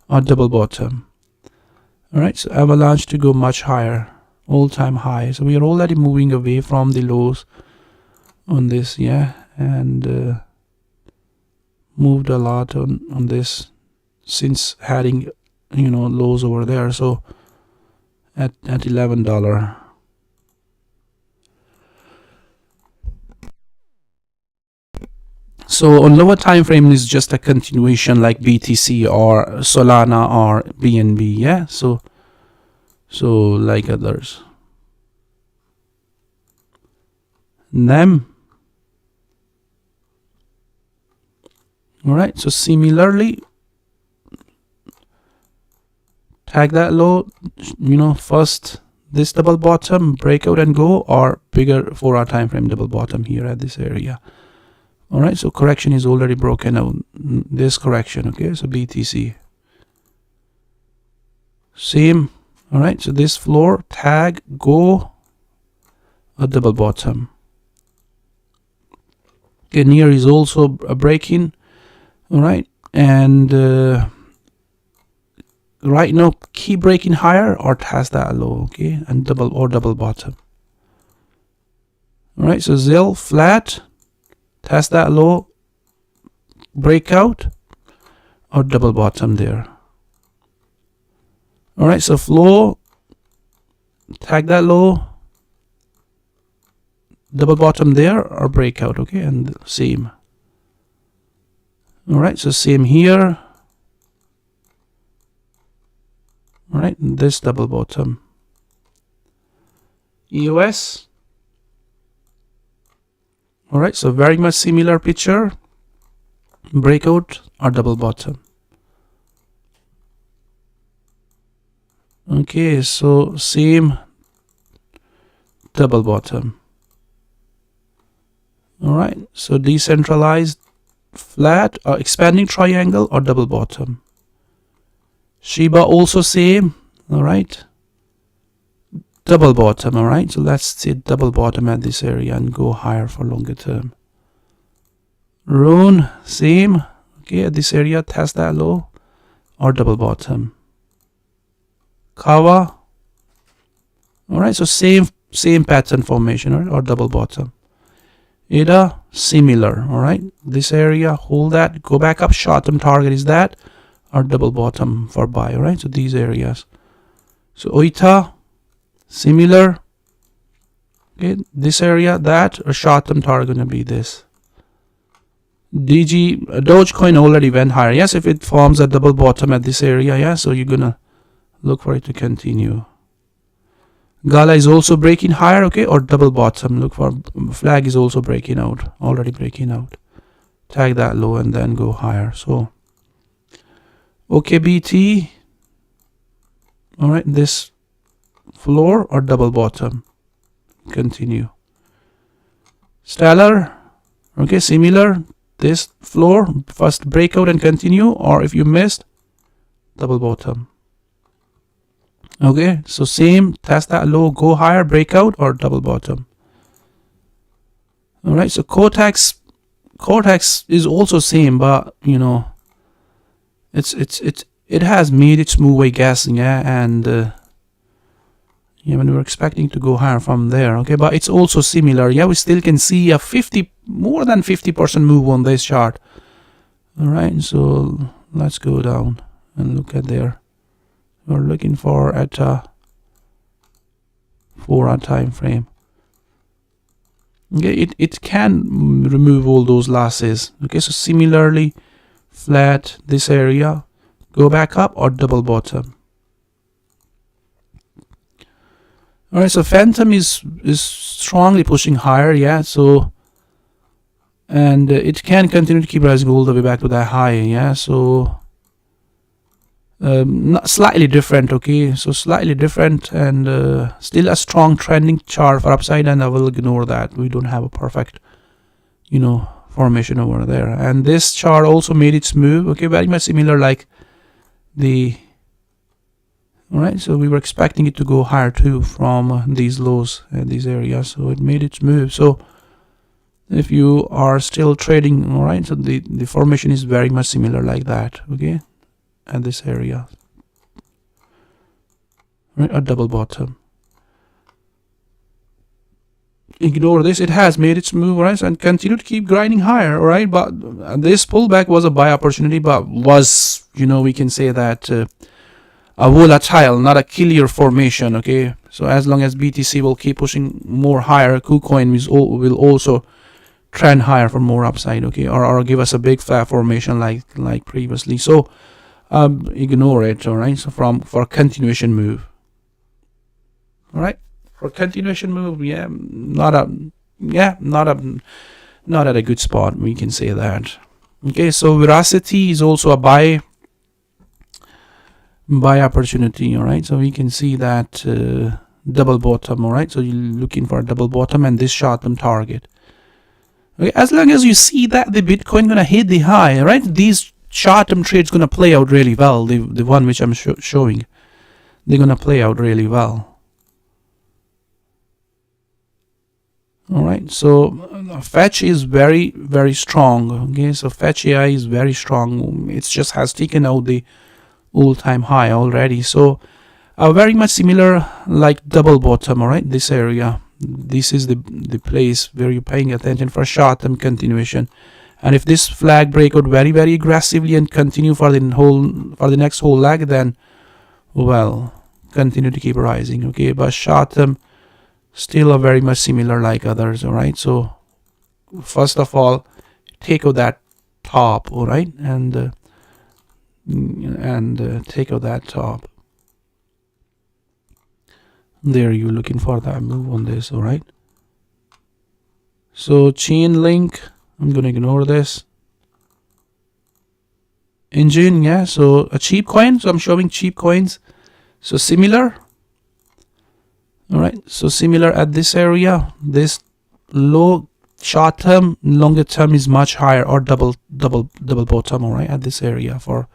[SPEAKER 1] or double bottom. All right, so avalanche to go much higher, all-time high. So we are already moving away from the lows on this, yeah, and moved a lot on this since having, you know, lows over there. So at $11. So on lower time frame is just a continuation like BTC or Solana or BNB, yeah. So like others. NEM. All right. So similarly, tag that low. You know, first this double bottom, breakout and go, or bigger 4-hour time frame double bottom here at this area. All right, so correction is already broken out. This correction, okay, so BTC. Same, all right, so this floor, tag, go, a double bottom. Okay, near is also a break-in, all right, and right now, keep breaking higher or test that low, okay, and double bottom. All right, so ZIL, flat, test that low, breakout, or double bottom there. All right, so flow, tag that low, double bottom there, or breakout, okay, and same. All right, so same here. All right, this double bottom. EOS. All right, so very much similar picture, breakout or double bottom. Okay, so same double bottom. All right, so decentralized, flat or expanding triangle or double bottom. Shiba also same. All right, double bottom. All right, so let's see double bottom at this area and go higher for longer term. Rune, same. Okay, at this area, test that low or double bottom. Kawa. All right, so same pattern formation, right, or double bottom. ADA, similar. All right, this area, hold that, go back up. Short term target is that, or double bottom for buy. All right, so these areas. So OITA, similar. Okay, this area, that, or short term target gonna be this. DG, Dogecoin already went higher. Yes, if it forms a double bottom at this area, yeah, so you're gonna look for it to continue. Gala is also breaking higher, okay, or double bottom. Look for flag is also breaking out, already breaking out. Tag that low and then go higher. So OKBT, all right, this floor or double bottom, continue. Stellar, okay, similar, this floor, first breakout and continue, or if you missed, double bottom. Okay, so same, test that low, go higher, breakout or double bottom. All right, so Cortex is also same, but you know, it has made its move, I guess, yeah, and yeah, when we were expecting to go higher from there, okay, but it's also similar. Yeah, we still can see a more than 50% move on this chart. All right, so let's go down and look at there. We're looking for at 4-hour time frame. Okay, it can remove all those losses. Okay, so similarly, flat this area, go back up or double bottom. All right, so Phantom is strongly pushing higher, yeah. So, and it can continue to keep rising all the way back to that high, yeah. So, not slightly different, okay. So slightly different, and still a strong trending chart for upside, and I will ignore that. We don't have a perfect, formation over there. And this chart also made its move, okay, very much similar like the. All right, so we were expecting it to go higher too from these lows and these areas, so it made its move. So if you are still trading, all right, so the formation is very much similar like that, okay, at this area, right, a double bottom. Ignore this, it has made its move, right, and continue to keep grinding higher, all right. But this pullback was a buy opportunity, but was, we can say that a volatile, not a killer formation, okay. So as long as BTC will keep pushing more higher, KuCoin will also trend higher for more upside, okay, or give us a big flat formation like previously. So ignore it, all right. So for continuation move, all right, for continuation move, not at a good spot, we can say that. Okay, so Veracity is also a buy opportunity, all right. So we can see that double bottom, all right. So you're looking for a double bottom and this short-term target. Okay, as long as you see that the Bitcoin gonna hit the high, all right, these short-term trades gonna play out really well. The one which I'm showing, they're gonna play out really well. All right, so Fetch is very, very strong. Okay, so Fetch AI is very strong. It just has taken out the all-time high already. So very much similar like double bottom, all right, this area. This is the place where you're paying attention for short-term continuation. And if this flag break out very, very aggressively and continue for the next whole leg, then well, continue to keep rising, okay. But short-term still are very much similar like others, all right. So first of all, take out that top, all right, and take out that top. There, you're looking for that move on this, all right. So chain link, I'm gonna ignore this. Engine, yeah, so a cheap coin, so I'm showing cheap coins. So similar, all right, so similar at this area. This low short term, longer term is much higher, or double bottom, all right, at this area for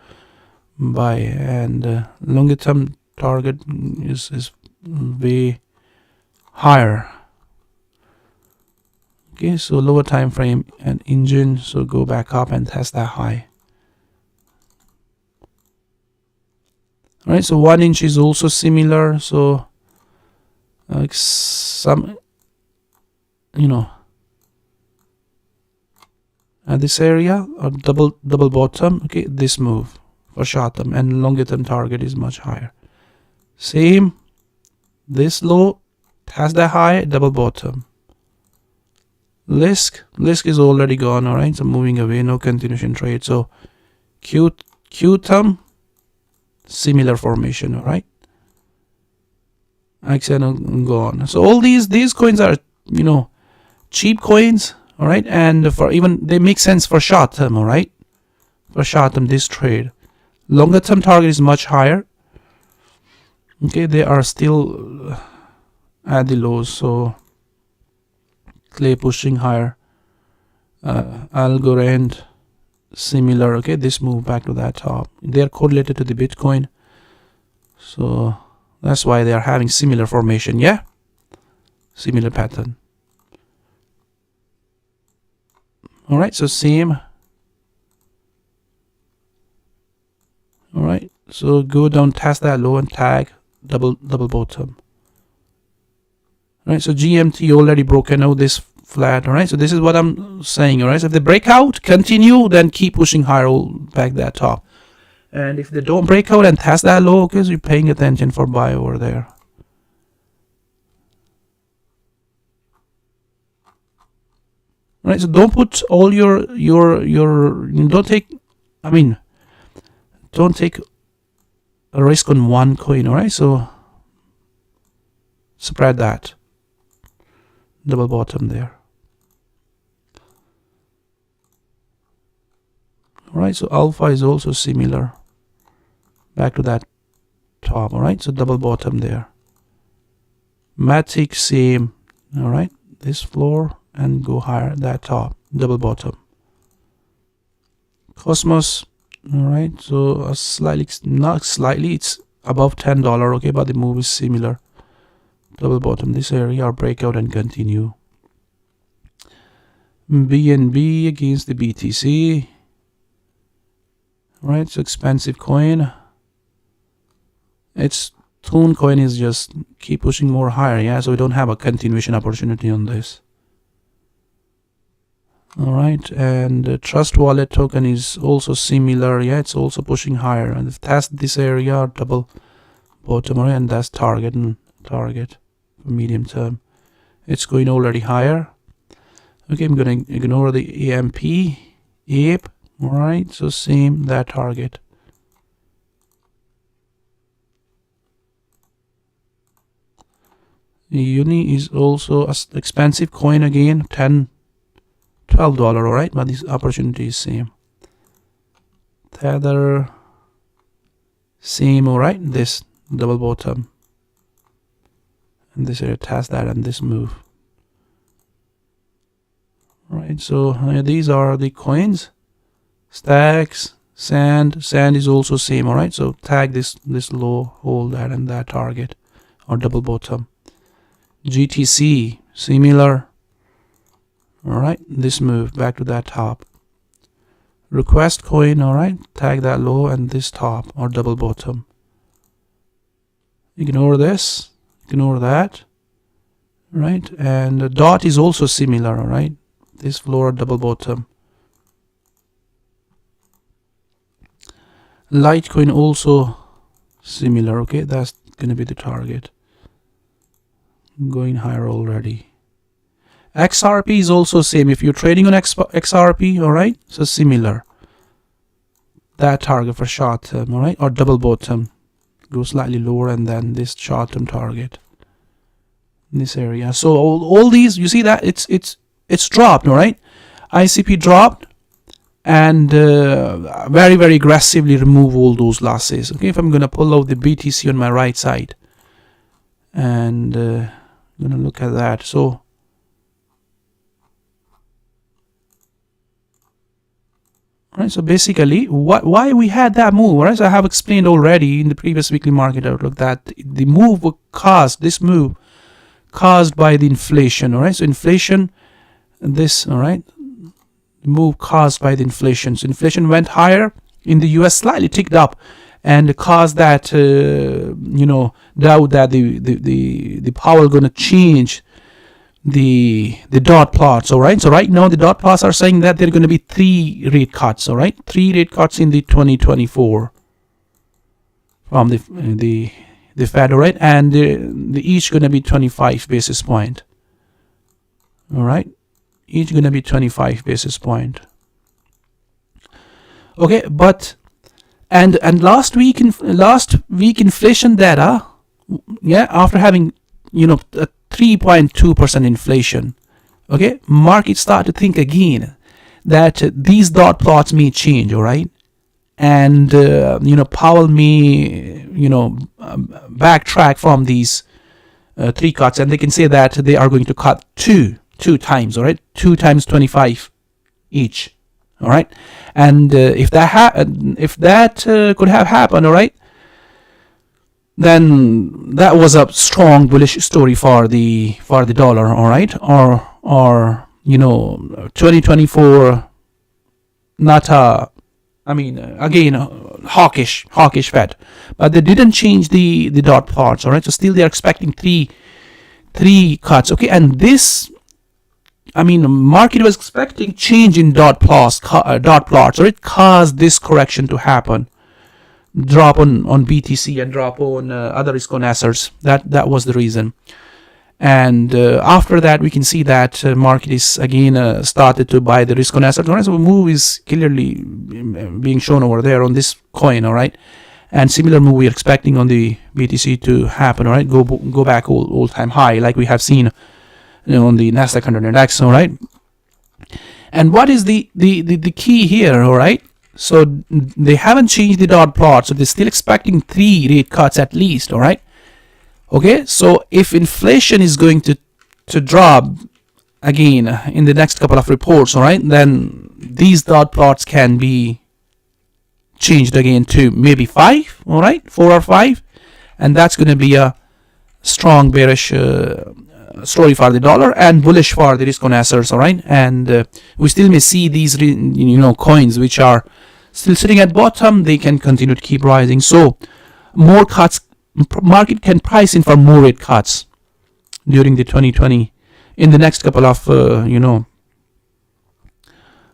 [SPEAKER 1] buy, and longer term target is way higher. Okay, so lower time frame and engine, so go back up and test that high. All right, so 1 inch is also similar. So like some, at this area, or double bottom, okay, this move for short term, and longer term target is much higher. Same, this low has that high, double bottom. Lisk is already gone, all right, so moving away, no continuation trade. So Q-thumb, similar formation, all right. XN gone. So all these coins are, cheap coins, all right, and for even they make sense for short term, all right. For short term, this trade. Longer term target is much higher. Okay, they are still at the lows, so clay pushing higher. Algorand similar, okay, this move back to that top. They are correlated to the Bitcoin, so that's why they are having similar formation, yeah, similar pattern. All right, so same. All right, so go down, test that low and tag double bottom. All right, so GMT already broken out this flat. All right, so this is what I'm saying. All right, so if they break out, continue, then keep pushing higher back that top. And if they don't break out and test that low, because you're paying attention for buy over there. right? So don't put all your don't take, don't take a risk on one coin. All right, so spread that. Double bottom there. All right, so alpha is also similar, back to that top. All right, so double bottom there. Matic, same. All right, this floor and go higher, that top, double bottom. Cosmos, all right, so a slightly, not slightly, it's above $10. Okay, but the move is similar. Double bottom this area, or breakout and continue. BNB against the BTC. Right, so expensive coin. Its tone coin is just keep pushing more higher. Yeah, so we don't have a continuation opportunity on this. All right, and the Trust Wallet token is also similar. Yeah, it's also pushing higher, and if test this area, double bottom, right, and that's target for medium term. It's going already higher. Okay, I'm gonna ignore the APE. All right, so same, that target. Uni is also an expensive coin again, $10, $12. All right, but this opportunity is same. Tether, same. All right, this double bottom, and this area test that, and this move. All right, so these are the coins. Stacks, sand is also same. All right, so tag this low, hold that, and that target, or double bottom. GTC, similar. All right, this move back to that top. Request coin, all right, tag that low and this top, or double bottom. Ignore this, ignore that. Right, and the dot is also similar. All right, this floor, double bottom. Litecoin also similar. Okay, that's gonna be the target. Going higher already. XRP is also same. If you're trading on XRP, all right, so similar. That target for short term, all right, or double bottom, go slightly lower, and then this short term target in this area. So all these, you see that it's dropped, all right. ICP dropped, and very, very aggressively remove all those losses. Okay, if I'm gonna pull out the BTC on my right side, and I'm gonna look at that. So right, so basically why we had that move, right? So I have explained already in the previous weekly market outlook that the move was caused, this move caused by the inflation. All right, so inflation, this, all right, move caused by the inflation. So inflation went higher in the US, slightly ticked up, and caused that doubt that the Powell gonna change the dot plots. All right, so right now the dot plots are saying that there are going to be 3 rate cuts. All right, 3 rate cuts in the 2024 from the Fed. All right, and the each going to be 25 basis point. All right, each going to be 25 basis point. Okay, but and last week inflation data, yeah, after having a 3.2% inflation, okay, markets start to think again that these dot plots may change. All right, and Powell may backtrack from these 3 cuts, and they can say that they are going to cut two times. All right, 2 times 25 each. All right, and if that could have happened, all right, then that was a strong bullish story for the dollar. All right, or 2024, not again hawkish Fed, but they didn't change the dot plots. All right, so still they are expecting three cuts. Okay, and this, market was expecting change in dot plots, or it caused this correction to happen. Drop on BTC and drop on other risk on assets. That was the reason. And after that, we can see that market is again started to buy the risk on assets. All right, so move is clearly being shown over there on this coin. All right, and similar move we're expecting on the BTC to happen. All right, go back all-time high like we have seen, on the Nasdaq 100 index. All right, and what is the key here? All right, so they haven't changed the dot plot, so they're still expecting 3 rate cuts at least. All right. Okay, so if inflation is going to drop again in the next couple of reports, all right, then these dot plots can be changed again to maybe 5, all right, 4 or 5, and that's going to be a strong bearish story for the dollar and bullish for the risk on assets, all right, and we still may see these coins which are still sitting at bottom. They can continue to keep rising, so more cuts. Market can price in for more rate cuts during the 2020 in the next couple of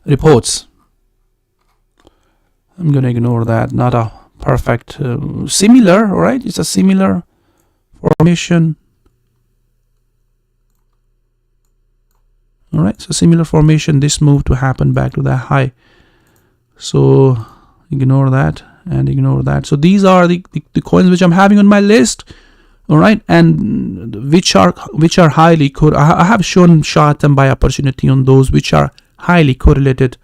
[SPEAKER 1] reports. I'm gonna ignore that. Not a perfect similar, all right, it's a similar formation. All right, so similar formation, this move to happen back to that high, so ignore that and ignore that. So these are the coins which I'm having on my list, all right, and which are highly I have shown short-term buy opportunity on those which are highly correlated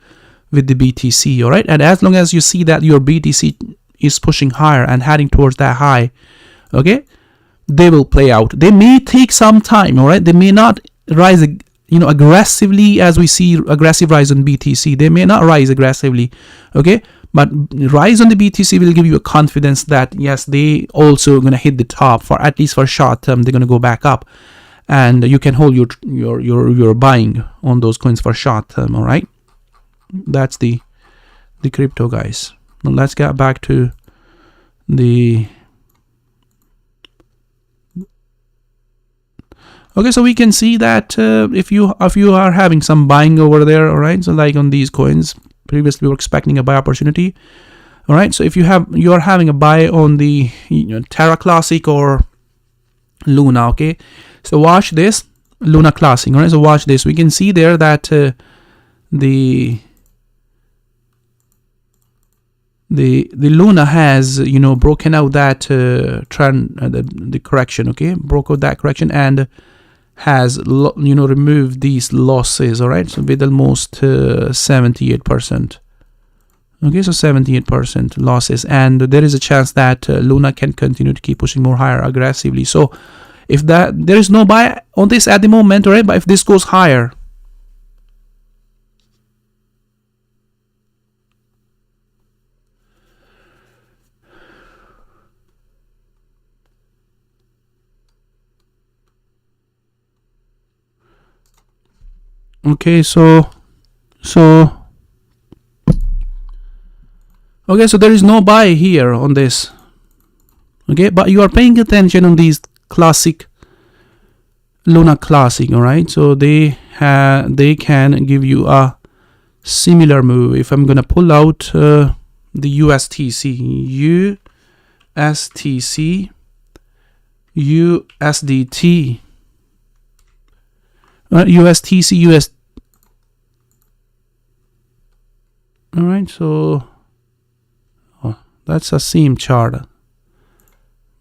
[SPEAKER 1] with the BTC, all right, and as long as you see that your BTC is pushing higher and heading towards that high, okay, they will play out. They may take some time, all right, they may not rise aggressively as we see aggressive rise on BTC. They may not rise aggressively, okay, but rise on the BTC will give you a confidence that yes, they also going to hit the top for at least for short term. They're going to go back up, and you can hold your buying on those coins for short term. All right, that's the crypto, guys. Now let's get back to the. Okay, so we can see that if you are having some buying over there, all right, so like on these coins. Previously we were expecting a buy opportunity, all right, so if you are having a buy on the Terra Classic or Luna, okay, so watch this Luna Classic, all right, so watch this. We can see there that the Luna has broken out that trend, the correction, okay, broke out that correction and has removed these losses, all right, so with almost 78%. Okay, so 78% losses, and there is a chance that Luna can continue to keep pushing more higher aggressively. So if there is no buy on this at the moment, all right, but if this goes higher, okay, so there is no buy here on this, okay, but you are paying attention on these classic Luna Classic, all right, so they can give you a similar move. If I'm gonna pull out the USDT, USDT, all right, so that's a seam chart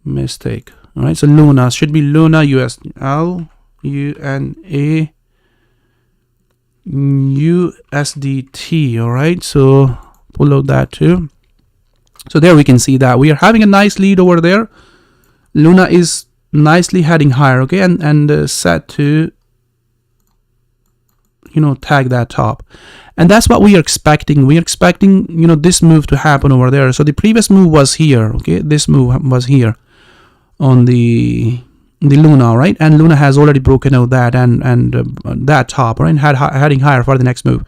[SPEAKER 1] mistake, all right, so Luna should be Luna USLUNA USDT, all right, so pull out that too. So there we can see that we are having a nice lead over there. Luna is nicely heading higher, okay, and set to tag that top, and that's what we are expecting. We are expecting this move to happen over there. So the previous move was here, okay, this move was here on the Luna, right, and Luna has already broken out that and that top, right, and heading higher for the next move.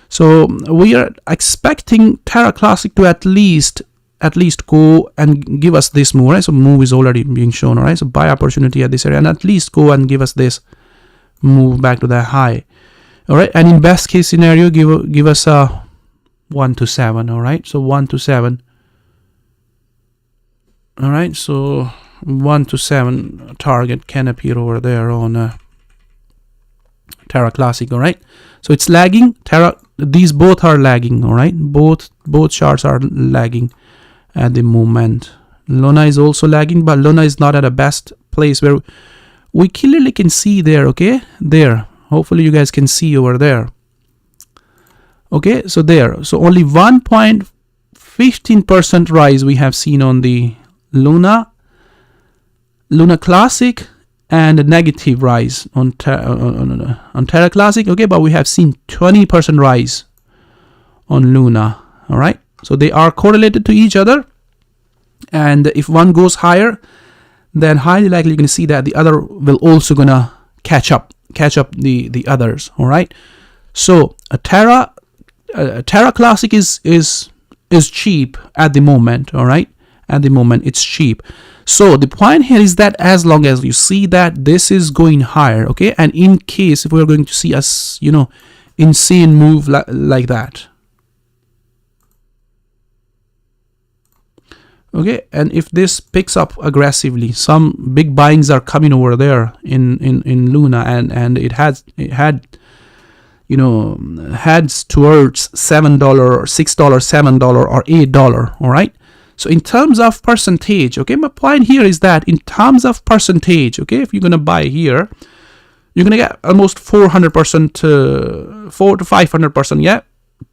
[SPEAKER 1] So we are expecting Terra Classic to at least go and give us this move, right? So move is already being shown, all right, so buy opportunity at this area and at least go and give us this move back to that high. All right, and in best case scenario, give us a 1 to 7. All right, so 1 to 7. All right, so 1 to 7 target can appear over there on Terra Classic. All right, so it's lagging. These both are lagging. All right, both charts are lagging at the moment. Luna is also lagging, but Luna is not at a best place where we clearly can see there. Okay, there, hopefully you guys can see over there. Okay, so there, so only 1.15% rise we have seen on the Luna Classic, and a negative rise on Terra Classic. Okay, but we have seen 20% rise on Luna. All right, so they are correlated to each other, and if one goes higher, then highly likely you're going to see that the other will also gonna catch up the others. All right, so a Terra Classic is cheap at the moment. All right, at the moment it's cheap. So the point here is that as long as you see that this is going higher, okay, and in case if we're going to see a insane move like that, okay, and if this picks up aggressively, some big buyings are coming over there in Luna, and it had heads towards $7, $6, $7, or $8. All right, so in terms of percentage, okay, my point here is that in terms of percentage, okay, if you're gonna buy here, you're gonna get almost 400%, 400 to 500%, yeah,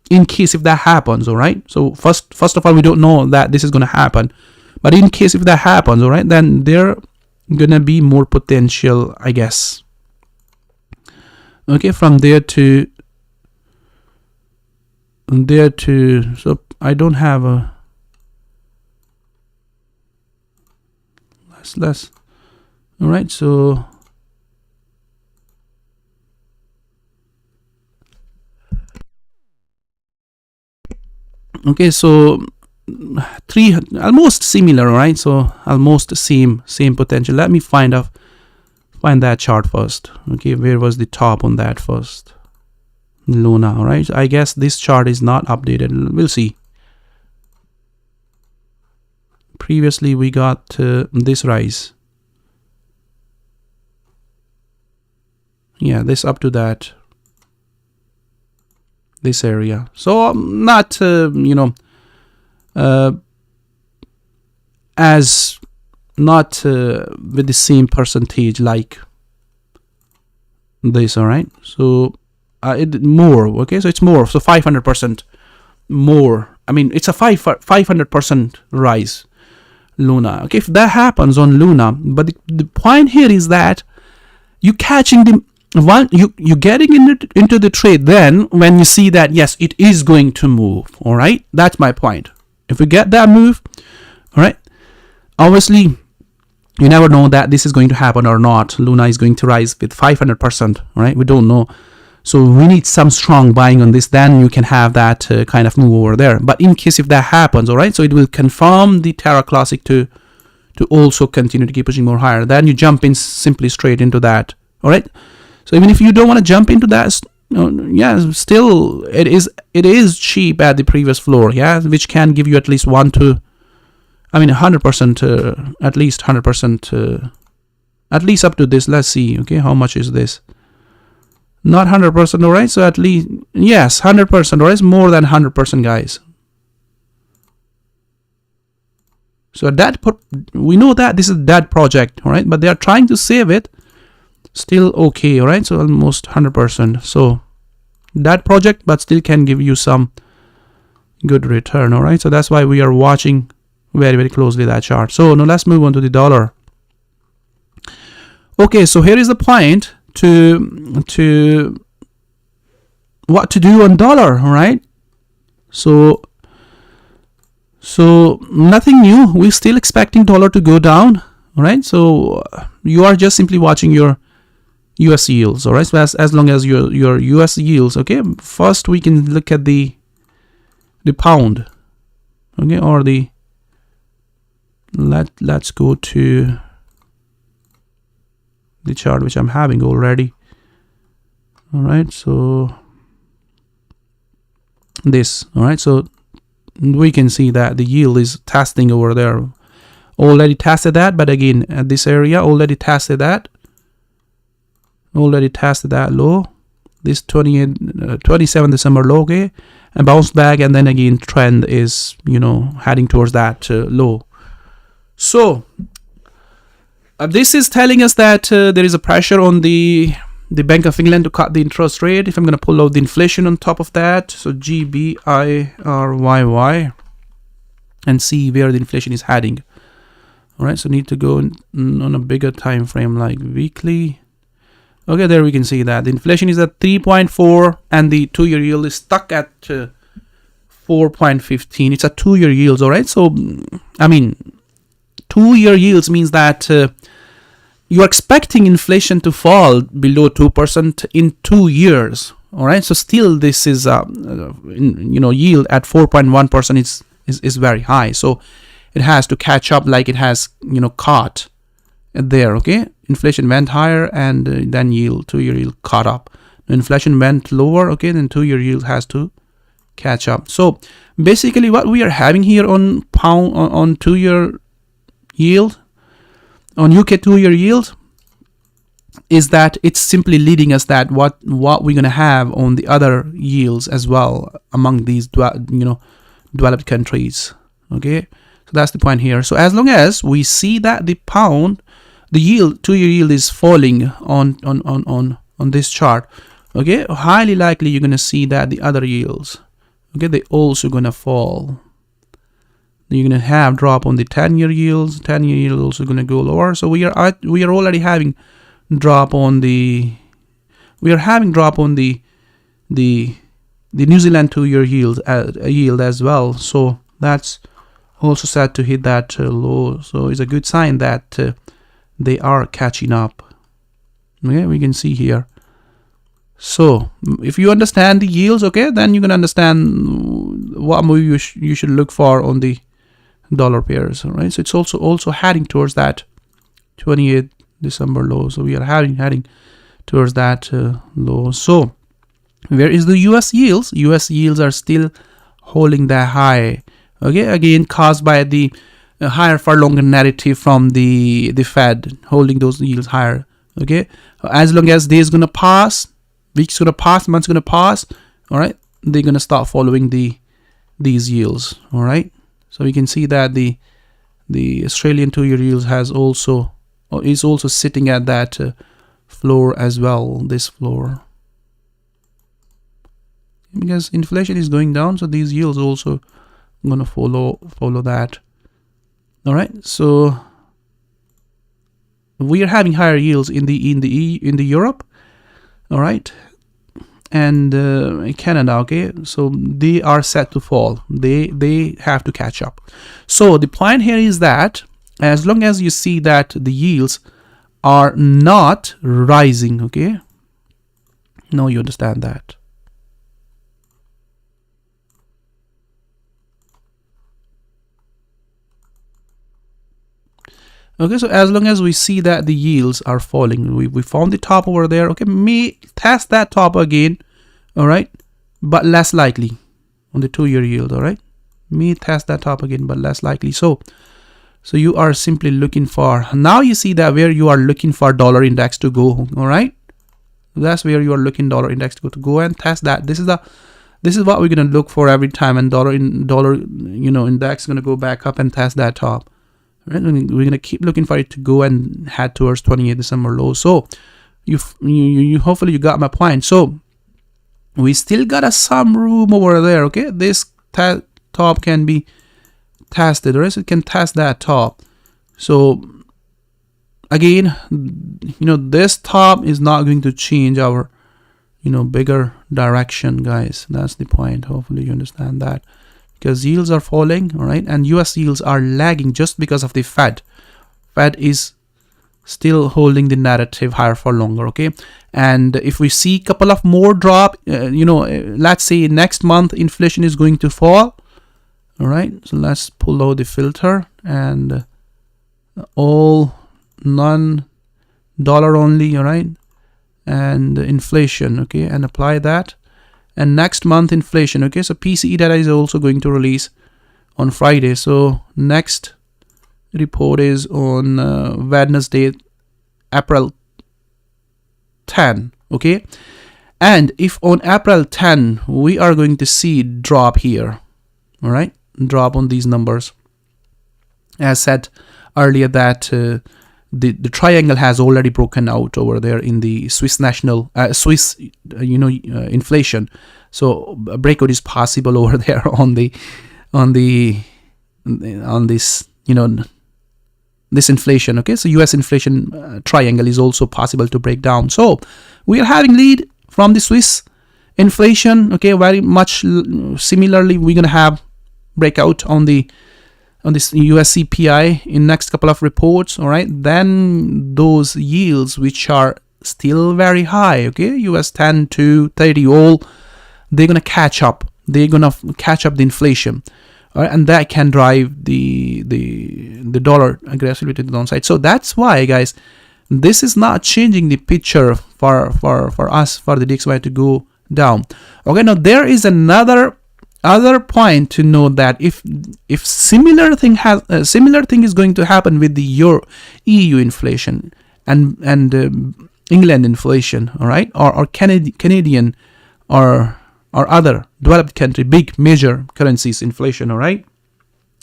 [SPEAKER 1] in case if that happens. All right, so first of all, we don't know that this is gonna happen, but in case if that happens, all right, then there gonna be more potential, I guess. Okay, from there to so I don't have a less. All right, so okay, so almost similar. All right, so almost same potential. Let me find that chart first. Okay, where was the top on that first? Luna. All right, I guess this chart is not updated. We'll see. Previously we got this rise, yeah, this up to that, this area. So not as not with the same percentage like this. All right, so it more, okay, so it's more, so 500% more. I mean, it's a 500% rise, Luna. Okay, if that happens on Luna, but the point here is that you catching the one, you getting into the trade then when you see that yes, it is going to move. All right, that's my point. If we get that move, all right, obviously you never know that this is going to happen or not. Luna is going to rise with 500%. All right, we don't know. So we need some strong buying on this, then you can have that kind of move over there. But in case if that happens, all right, so it will confirm the Terra Classic to also continue to keep pushing more higher. Then you jump in simply straight into that. All right, so even if you don't want to jump into that, yeah, still it is cheap at the previous floor, yeah, which can give you at least 100%, at least 100%, at least up to this. Let's see, okay, how much is this? Not 100%, all right, so at least, yes, 100%, all right, more than 100%, guys. So that we know that this is a dead project, all right, but they are trying to save it. Still okay, all right, so almost 100%. So that project, but still can give you some good return. All right, so that's why we are watching very, very closely that chart. So now let's move on to the dollar. Okay, so here is the point to what to do on dollar. All right, so nothing new. We're still expecting dollar to go down. All right, so you are just simply watching your US yields. All right, so as long as your US yields, okay, first we can look at the pound, okay, or the let's go to the chart which I'm having already. All right, so this, all right, so we can see that the yield is testing over there already tested that, but again at this area already tested that low, this 27 December low, okay, and bounced back, and then again trend is, you know, heading towards that low. So this is telling us that there is a pressure on the Bank of England to cut the interest rate. If I'm going to pull out the inflation on top of that, so GBIRYY, and see where the inflation is heading. All right, so need to go on a bigger time frame like weekly. Okay, there we can see that the inflation is at 3.4 and the 2-year yield is stuck at 4.15. It's a 2-year yields. All right, so I mean 2-year yields means that you're expecting inflation to fall below 2% in 2 years. All right, so still this is you know, yield at 4.1% is very high, so it has to catch up, like it has, you know, caught there. Okay, inflation went higher and then yield, 2-year yield caught up. Inflation went lower, okay, then 2-year yield has to catch up. So basically what we are having here on pound on 2-year yield, on UK 2-year yield, is that it's simply leading us that what we're going to have on the other yields as well among these developed countries. Okay, so that's the point here. So as long as we see that the pound, the yield, 2-year yield is falling on this chart, okay, highly likely you're going to see that the other yields, okay, they also going to fall. You're going to have drop on the 10-year yields. 10-year yield also going to go lower. So we are already having drop on the New Zealand 2-year yield as well. So that's also set to hit that low. So it's a good sign that they are catching up. Okay, we can see here. So if you understand the yields, okay, then you can understand what move you should look for on the dollar pairs. All right, so it's also heading towards that 28 December low. So we are heading towards that low. So where is the US yields? US yields are still holding that high. Okay, again caused by the higher for longer narrative from the Fed, holding those yields higher. Okay, as long as days gonna pass, weeks gonna pass, months gonna pass, all right, they're gonna start following these yields. All right, so we can see that the Australian 2-year yields is also sitting at that floor as well, this floor, because inflation is going down, so these yields also gonna follow that. All right, so we are having higher yields in the Europe, all right, and Canada. Okay, so they are set to fall. They have to catch up. So the point here is that as long as you see that the yields are not rising, okay, now you understand that. Okay, so as long as we see that the yields are falling, we found the top over there. Okay, may test that top again, all right, but less likely on the 2-year yield. All right, may test that top again, but less likely. So you are simply looking for, now you see that where you are looking for dollar index to go. All right, that's where you are looking dollar index to go and test that. This is what we're gonna look for every time, and dollar index is gonna go back up and test that top. Right, we're gonna keep looking for it to go and head towards 28 December low. So you hopefully you got my point. So we still got some room over there. Okay, this top can be tested, right? So it can test that top. So again, this top is not going to change our bigger direction, guys. That's the point. Hopefully you understand that, because yields are falling, all right, and US yields are lagging just because of the Fed is still holding the narrative higher for longer. Okay, and if we see a couple of more drop, let's say next month inflation is going to fall. All right, so let's pull out the filter and all non-dollar only, all right, and inflation, okay, and apply that. And next month inflation, okay, so PCE data is also going to release on Friday. So next report is on Wednesday, April 10. Okay, and if on April 10 we are going to see drop here, all right, drop on these numbers, as said earlier that the triangle has already broken out over there in the Swiss national inflation. So a breakout is possible over there on this this inflation. Okay, so US inflation triangle is also possible to break down. So we are having lead from the Swiss inflation. Okay, very much similarly we're gonna have breakout on this US CPI in next couple of reports. All right, then those yields which are still very high, okay, US 10 to 30, all they're gonna catch up. They're gonna catch up the inflation, all right, and that can drive the dollar aggressively to the downside. So that's why, guys, this is not changing the picture for us for the DXY to go down. Okay, now there is another point to note that if similar thing is going to happen with the EU inflation and England inflation, all right, or Canadian or other developed country big major currencies inflation, all right,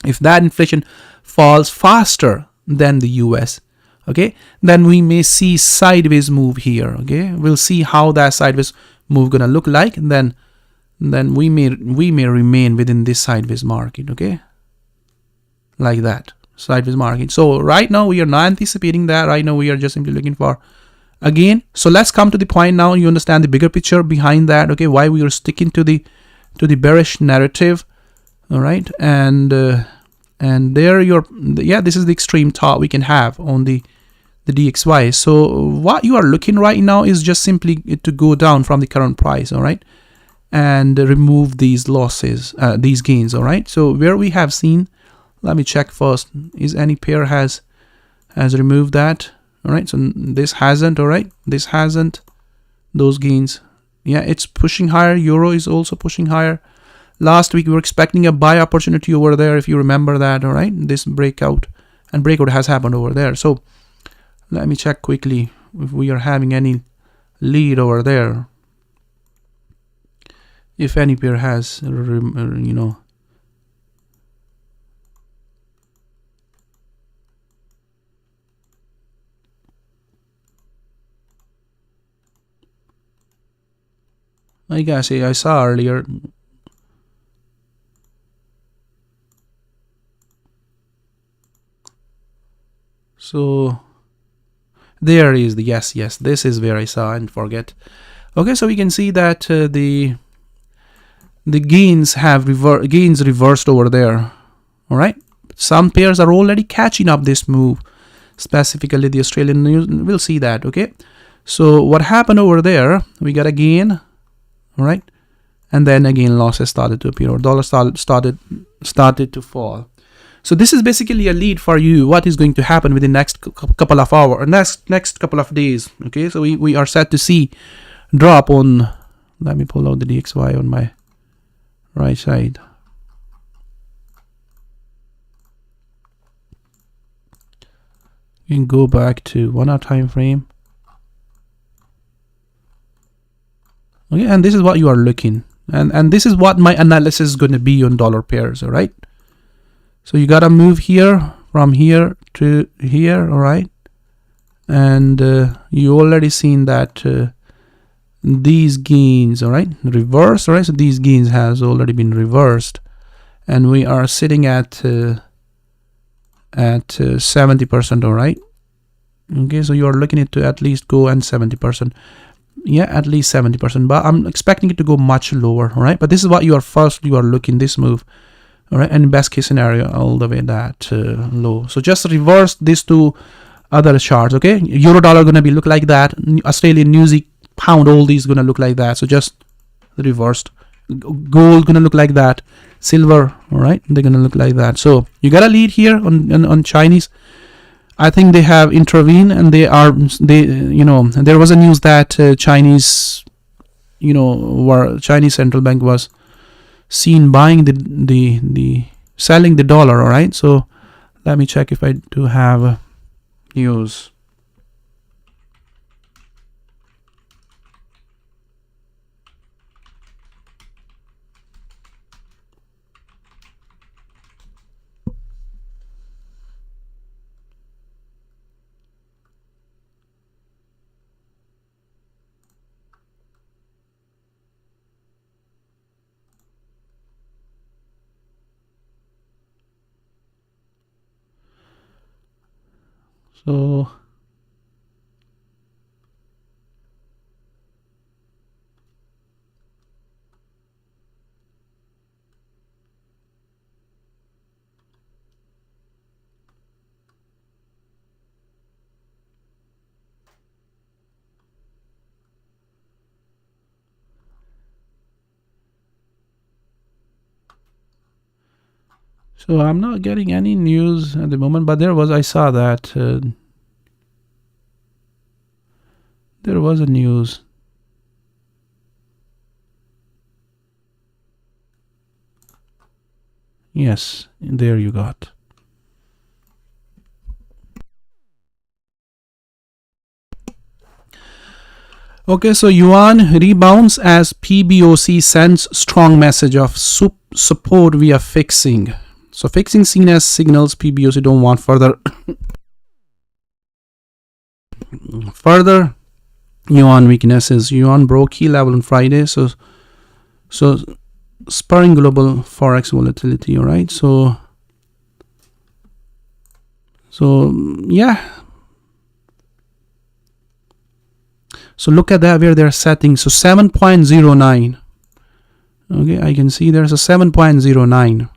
[SPEAKER 1] if that inflation falls faster than the US, okay, then we may see sideways move here. Okay, we'll see how that sideways move gonna look like, and then we may remain within this sideways market. Okay, like that sideways market. So right now we are not anticipating that. Right now we are just simply looking for again. So let's come to the point now. You understand the bigger picture behind that. Okay, why we are sticking to the bearish narrative. All right, and there this is the extreme top we can have on the DXY. So what you are looking right now is just simply to go down from the current price. All right, and remove these losses, these gains. All right, so where we have seen, let me check first, is any pair has removed that. All right, so this hasn't. All right, this hasn't. Those gains, yeah, it's pushing higher. Euro is also pushing higher. Last week we were expecting a buy opportunity over there, if you remember that. All right, this breakout has happened over there. So let me check quickly if we are having any lead over there. If any pair has, I guess I saw earlier. So there is the yes, this is where I saw and forget. Okay, so we can see that the gains have reversed over there. All right, some pairs are already catching up this move, specifically the Australian news. We'll see that. Okay, so what happened over there, we got a gain, all right, and then again losses started to appear, or dollar started to fall. So this is basically a lead for you what is going to happen within next couple of hours or next couple of days. Okay, so we are set to see drop on, let me pull out the DXY on my right side. You can go back to 1 hour time frame. Okay, and this is what you are looking, and this is what my analysis is going to be on dollar pairs. All right, so you gotta move here from here to here. All right, and you already seen that these gains, all right, reversed. All right, so these gains has already been reversed, and we are sitting at 70%. All right, okay, so you are looking at least go and 70%. Yeah, at least 70%, but I'm expecting it to go much lower. All right, but this is what you are looking this move. All right, and best case scenario all the way that low. So just reverse these two other charts. Okay, euro dollar gonna be look like that, Australian New Zealand pound, all these gonna look like that. So just reversed. Gold gonna look like that, silver, all right, they're gonna look like that. So you got a lead here on Chinese. I think they have intervened, and there was a news that Chinese central bank was seen buying the selling the dollar. All right, so Let me check if I do have news. So I'm not getting any news at the moment, but I saw that there was a news. Yes, there you got. Okay, so yuan rebounds as PBOC sends strong message of support via fixing. So fixing seen as signals PBOC don't want further yuan weaknesses. Yuan broke key level on Friday, so spurring global forex volatility. All right, so yeah. So look at that where they're setting. So 7.09. Okay, I can see there's a 7.09.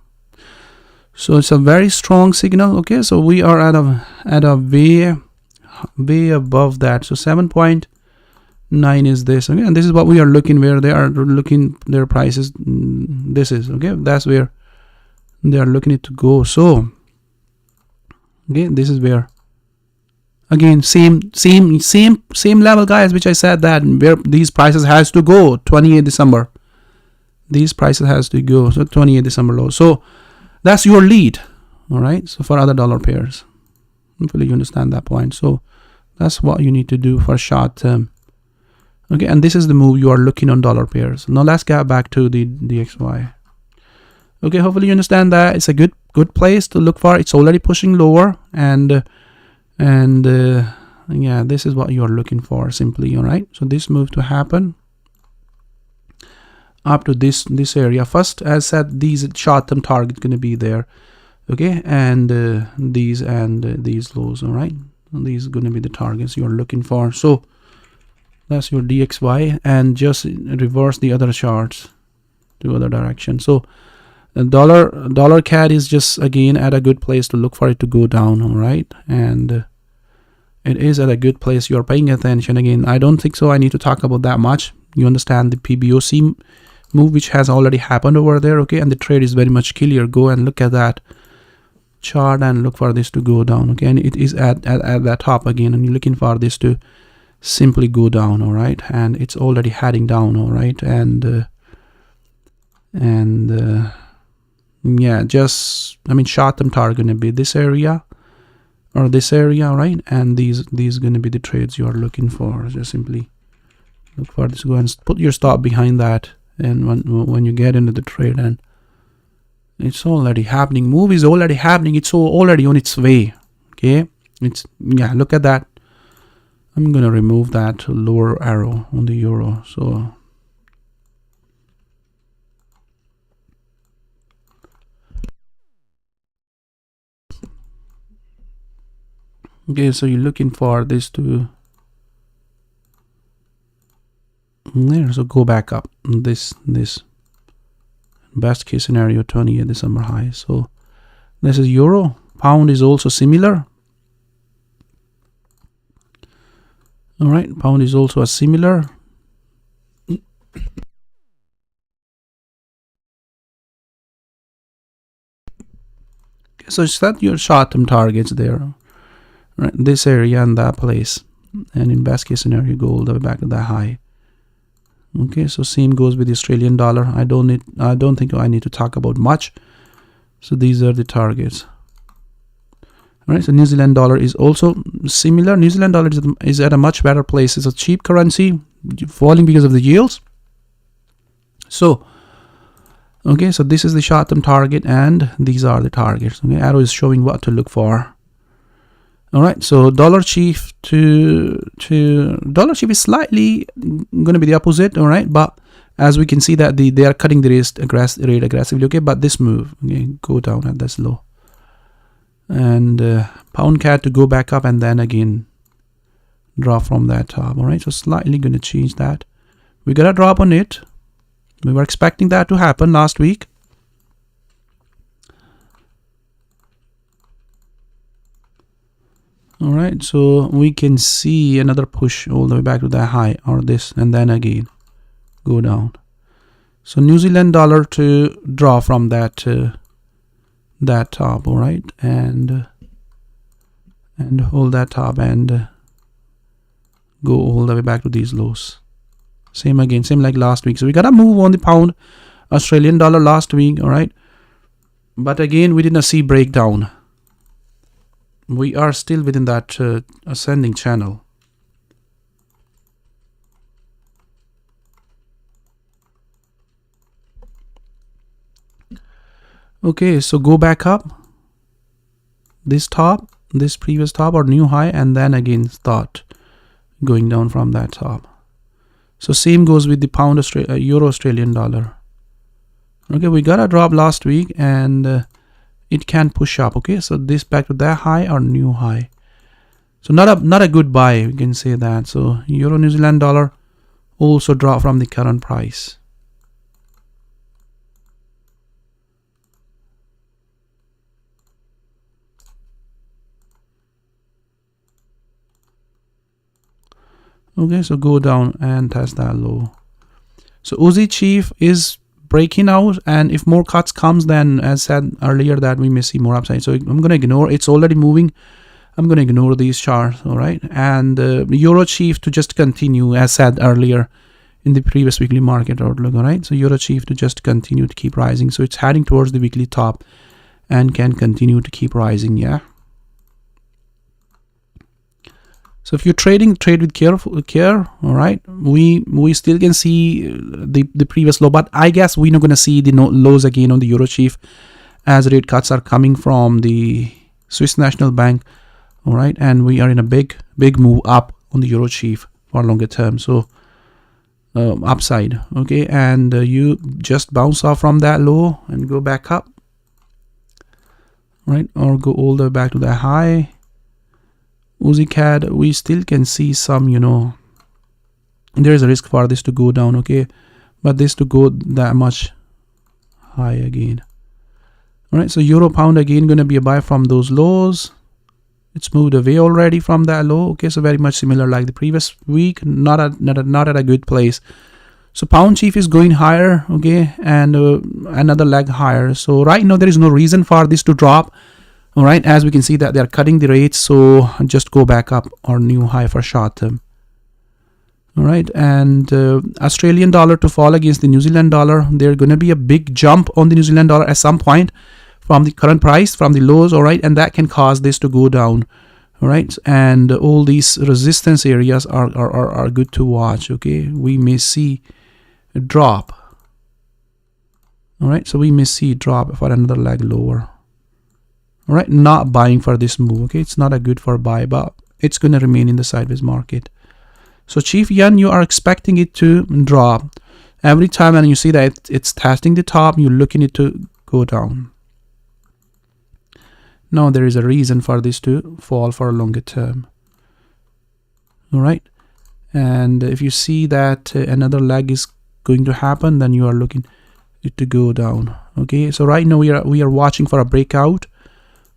[SPEAKER 1] So it's a very strong signal. Okay, so we are at a way above that. So 7.9 is this. Okay, and this is what we are looking, where they are looking their prices. This is okay. That's where they are looking it to go. So okay, this is where. Again, same level, guys, which I said that where these prices has to go. 28 December. These prices has to go. So 28 December low. So that's your lead. All right. So for other dollar pairs, hopefully you understand that point. So that's what you need to do for short term. Okay, and this is the move you are looking on dollar pairs. Now let's get back to the DXY. Okay, hopefully you understand that it's a good place to look for. It's already pushing lower, and yeah, this is what you're looking for simply. All right, so this move to happen up to this area first. As said, these short-term target going to be there. Okay, and these lows. All right, these are going to be the targets you're looking for. So that's your DXY, and just reverse the other charts to other direction. So dollar CAD is just again at a good place to look for it to go down. All right, and it is at a good place. You're paying attention. Again, I don't think so I need to talk about that much. You understand the PBOC move which has already happened over there. Okay, and the trade is very much clear. Go and look at that chart and look for this to go down. Okay, and it is at that top again, and you're looking for this to simply go down. All right, and it's already heading down. All right, and yeah, just I mean short-term target going to be this area or this area, right? And these going to be the trades you are looking for. Just simply look for this. Go and put your stop behind that, and when you get into the trade, and it's already happening. Move is already happening. It's already on its way. Okay, it's yeah. Look at that. I'm gonna remove that lower arrow on the euro. So okay, so you're looking for this to there. So go back up. This best case scenario 28 December high. So this is euro. Pound is also similar. All right, pound is also a similar. Okay, so set your short-term targets there, right? This area and that place, and in best case scenario, go all the way back to that high. Okay, so same goes with the Australian dollar. I don't think I need to talk about much. So these are the targets. All right, so New Zealand dollar is also similar. New Zealand dollar is at a much better place. It's a cheap currency, falling because of the yields. So okay, so this is the short-term target and these are the targets. Okay, arrow is showing what to look for. All right, so dollar chief to dollar chief is slightly going to be the opposite. All right, but as we can see that they are cutting the rate aggressively. Okay, but this move, okay, go down at this low, and pound CAD to go back up and then again drop from that top. All right, so slightly going to change that. We got a drop on it. We were expecting that to happen last week. All right, so we can see another push all the way back to that high or this, and then again go down. So New Zealand dollar to draw from that that top. All right, and hold that top and go all the way back to these lows. Same again, same like last week. So we got a move on the pound Australian dollar last week. All right, but again we didn't see breakdown. We are still within that ascending channel. Okay, so go back up this top, this previous top or new high, and then again start going down from that top. So same goes with the pound euro Australian dollar. Okay, we got a drop last week and it can push up. Okay, so this back to that high or new high. So not a good buy, we can say that. So euro New Zealand dollar also drop from the current price. Okay, so go down and test that low. So Aussie Chief is breaking out, and if more cuts comes, then as said earlier that we may see more upside. So I'm going to ignore, it's already moving. I'm going to ignore these charts. All right, and Euro Chief to just continue as said earlier in the previous weekly market outlook. All right, so Euro Chief to just continue to keep rising. So it's heading towards the weekly top and can continue to keep rising. Yeah. So if you're trading, trade with care. All right, we still can see the previous low, but I guess we're not going to see the lows again on the Euro Chief as rate cuts are coming from the Swiss National Bank. All right, and we are in a big move up on the Euro Chief for longer term. So upside. Okay, and you just bounce off from that low and go back up. Right, or go all the way back to that high. Aussie CAD, we still can see some, you know, there is a risk for this to go down. Okay, but this to go that much high again. All right, so euro pound again going to be a buy from those lows. It's moved away already from that low. Okay, so very much similar like the previous week, not at a good place. So pound chief is going higher. Okay, and another leg higher. So right now there is no reason for this to drop. All right, as we can see that they are cutting the rates, so just go back up or new high for short term. All right, and Australian dollar to fall against the New Zealand dollar. There's going to be a big jump on the New Zealand dollar at some point from the current price, from the lows. All right, and that can cause this to go down. All right, and all these resistance areas are good to watch. Okay, we may see a drop. All right, so we may see a drop for another leg lower. All right, not buying for this move. Okay, it's not a good for buy, but it's going to remain in the sideways market. So Chief Yen, you are expecting it to drop every time, and you see that it's testing the top. You're looking it to go down. Now there is a reason for this to fall for a longer term. All right, and if you see that another leg is going to happen, then you are looking it to go down. Okay, so right now we are watching for a breakout.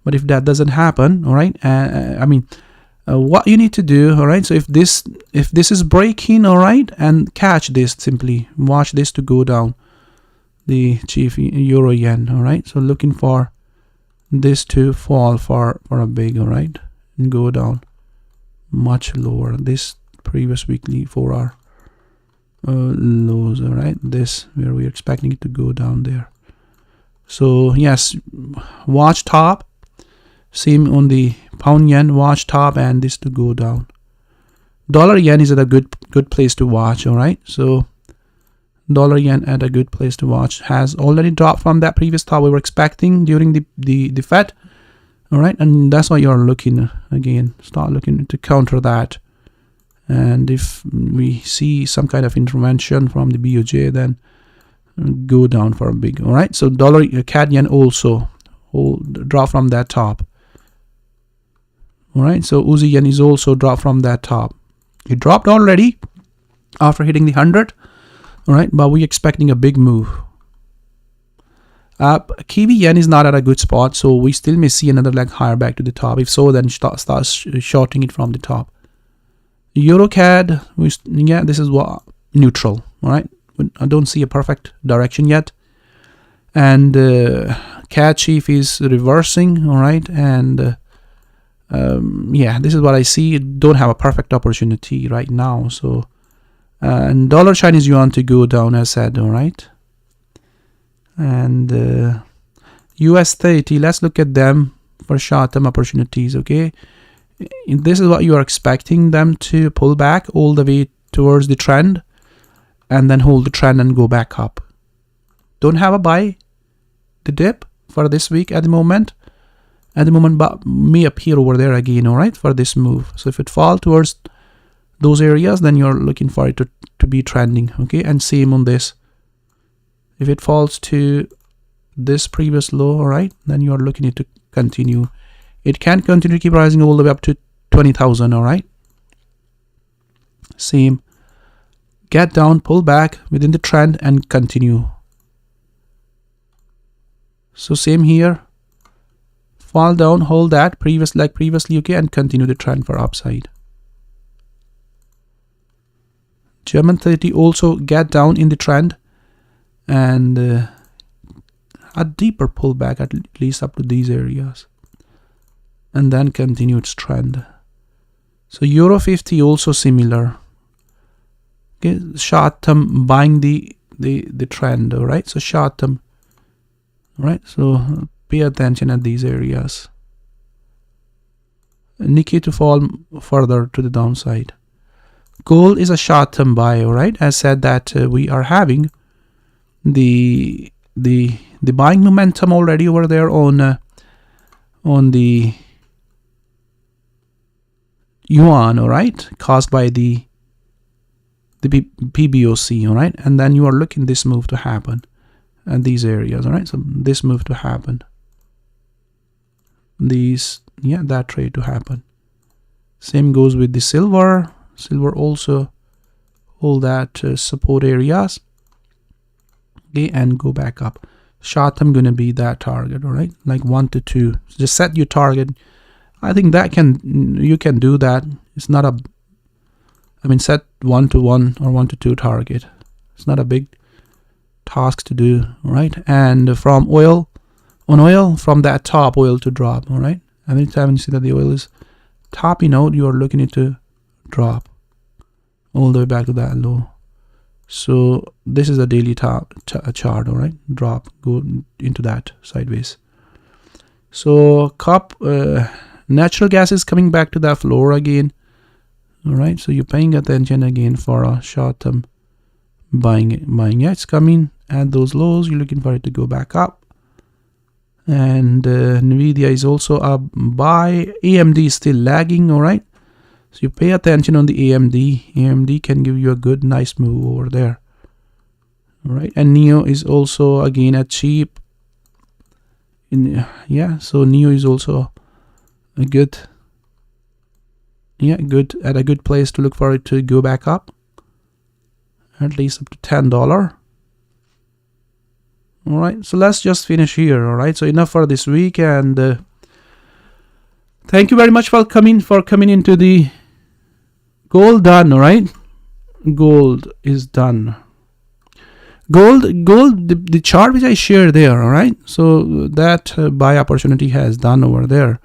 [SPEAKER 1] But if that doesn't happen, all right, what you need to do, all right, so if this is breaking, all right, and catch this, simply watch this to go down, the Chief Euro Yen, all right, so looking for this to fall for a big, all right, and go down much lower, this previous weekly 4-hour lows, all right, this where we're expecting it to go down there. So yes, watch top. Same on the pound yen, watch top and this to go down. Dollar yen is at a good place to watch. All right, so dollar yen at a good place to watch, has already dropped from that previous top we were expecting during the Fed. All right, and that's why you're looking again, start looking to counter that. And if we see some kind of intervention from the BOJ, then go down for a big. All right, so dollar CAD yen also drop from that top. All right, so Aussie yen is also dropped from that top. It dropped already after hitting the 100. All right, but we're expecting a big move. Kiwi yen is not at a good spot, so we still may see another leg higher back to the top. If so, then start shorting it from the top. Euro CAD, yeah, this is what neutral. All right, I don't see a perfect direction yet. And CAD chief is reversing. All right, and yeah, this is what I see. Don't have a perfect opportunity right now. So and dollar Chinese yuan to go down, as said. All right, and US 30, let's look at them for short-term opportunities. Okay, this is what you are expecting them to pull back all the way towards the trend and then hold the trend and go back up. Don't have a buy the dip for this week at the moment, but may appear over there again. All right, for this move. So if it falls towards those areas, then you're looking for it to be trending. Okay, and same on this. If it falls to this previous low, all right, then you're looking at it to continue. It can continue to keep rising all the way up to 20,000. All right, same. Get down, pull back within the trend and continue. So same here. Fall down, hold that previous like previously, okay, and continue the trend for upside. German 30 also get down in the trend and a deeper pullback at least up to these areas, and then continue its trend. So Euro 50 also similar. Okay, short term buying the trend. All right, so short term. All right, so pay attention at these areas. Nikkei to fall further to the downside. Gold is a short-term buy. All right, as said that we are having the buying momentum already over there on the yuan. All right, caused by the PBOC. All right, and then you are looking this move to happen at these areas. All right, so this move to happen. That trade to happen. Same goes with the silver. Silver also hold that support areas, okay, and go back up. Short term gonna be that target. All right, like 1 to 2. So just set your target. I think that you can do that. It's not a, I mean, set 1 to 1 or 1 to 2 target. It's not a big task to do. All right, and from oil, from that top oil to drop. All right, every time you see that the oil is topping out, you are looking at to drop all the way back to that low. So this is a daily chart. All right, drop, go into that sideways. So natural gas is coming back to that floor again. All right, so you're paying attention again for a short-term buying. Yeah, it's coming at those lows. You're looking for it to go back up. And Nvidia is also a buy. AMD is still lagging. All right, so you pay attention on the AMD. AMD can give you a good, nice move over there. All right, and NEO is also again a cheap. So NEO is also a good. Good at a good place to look for it to go back up. At least up to $10. All right, so let's just finish here. All right, so enough for this week, and thank you very much for coming into the gold done. All right, gold is done. Gold, the chart which I shared there. All right, so that buy opportunity has done over there.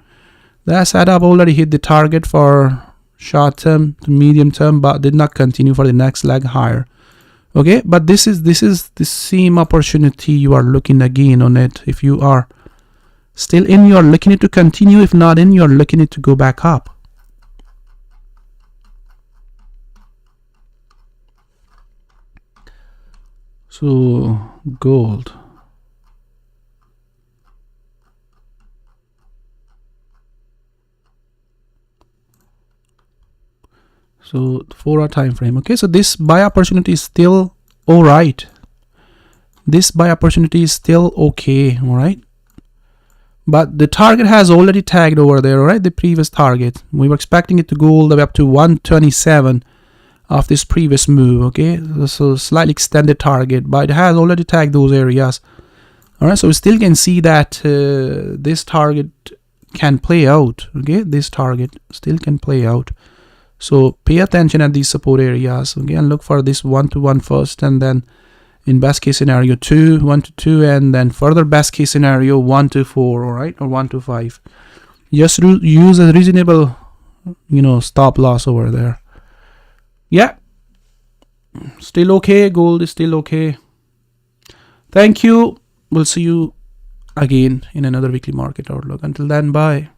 [SPEAKER 1] That setup already hit the target for short term to medium term, but did not continue for the next leg higher. Okay, but this is the same opportunity you are looking again on it. If you are Still in, you're looking it to continue. If not in, you're looking it to go back up. So gold. So 4-hour time frame. Okay, so this buy opportunity is still all right. This buy opportunity is still okay. All right, but the target has already tagged over there. All right, the previous target, we were expecting it to go all the way up to 127 of this previous move. Okay, so slightly extended target, but it has already tagged those areas. All right, so we still can see that this target can play out. Okay, this target still can play out. So pay attention at these support areas. Okay, and look for this 1 to 1 first, and then in best case scenario 1 to 2, and then further best case scenario 1 to 4. All right, or 1 to 5. Just use a reasonable, stop loss over there. Yeah, still okay. Gold is still okay. Thank you. We'll see you again in another weekly market outlook. Until then, bye.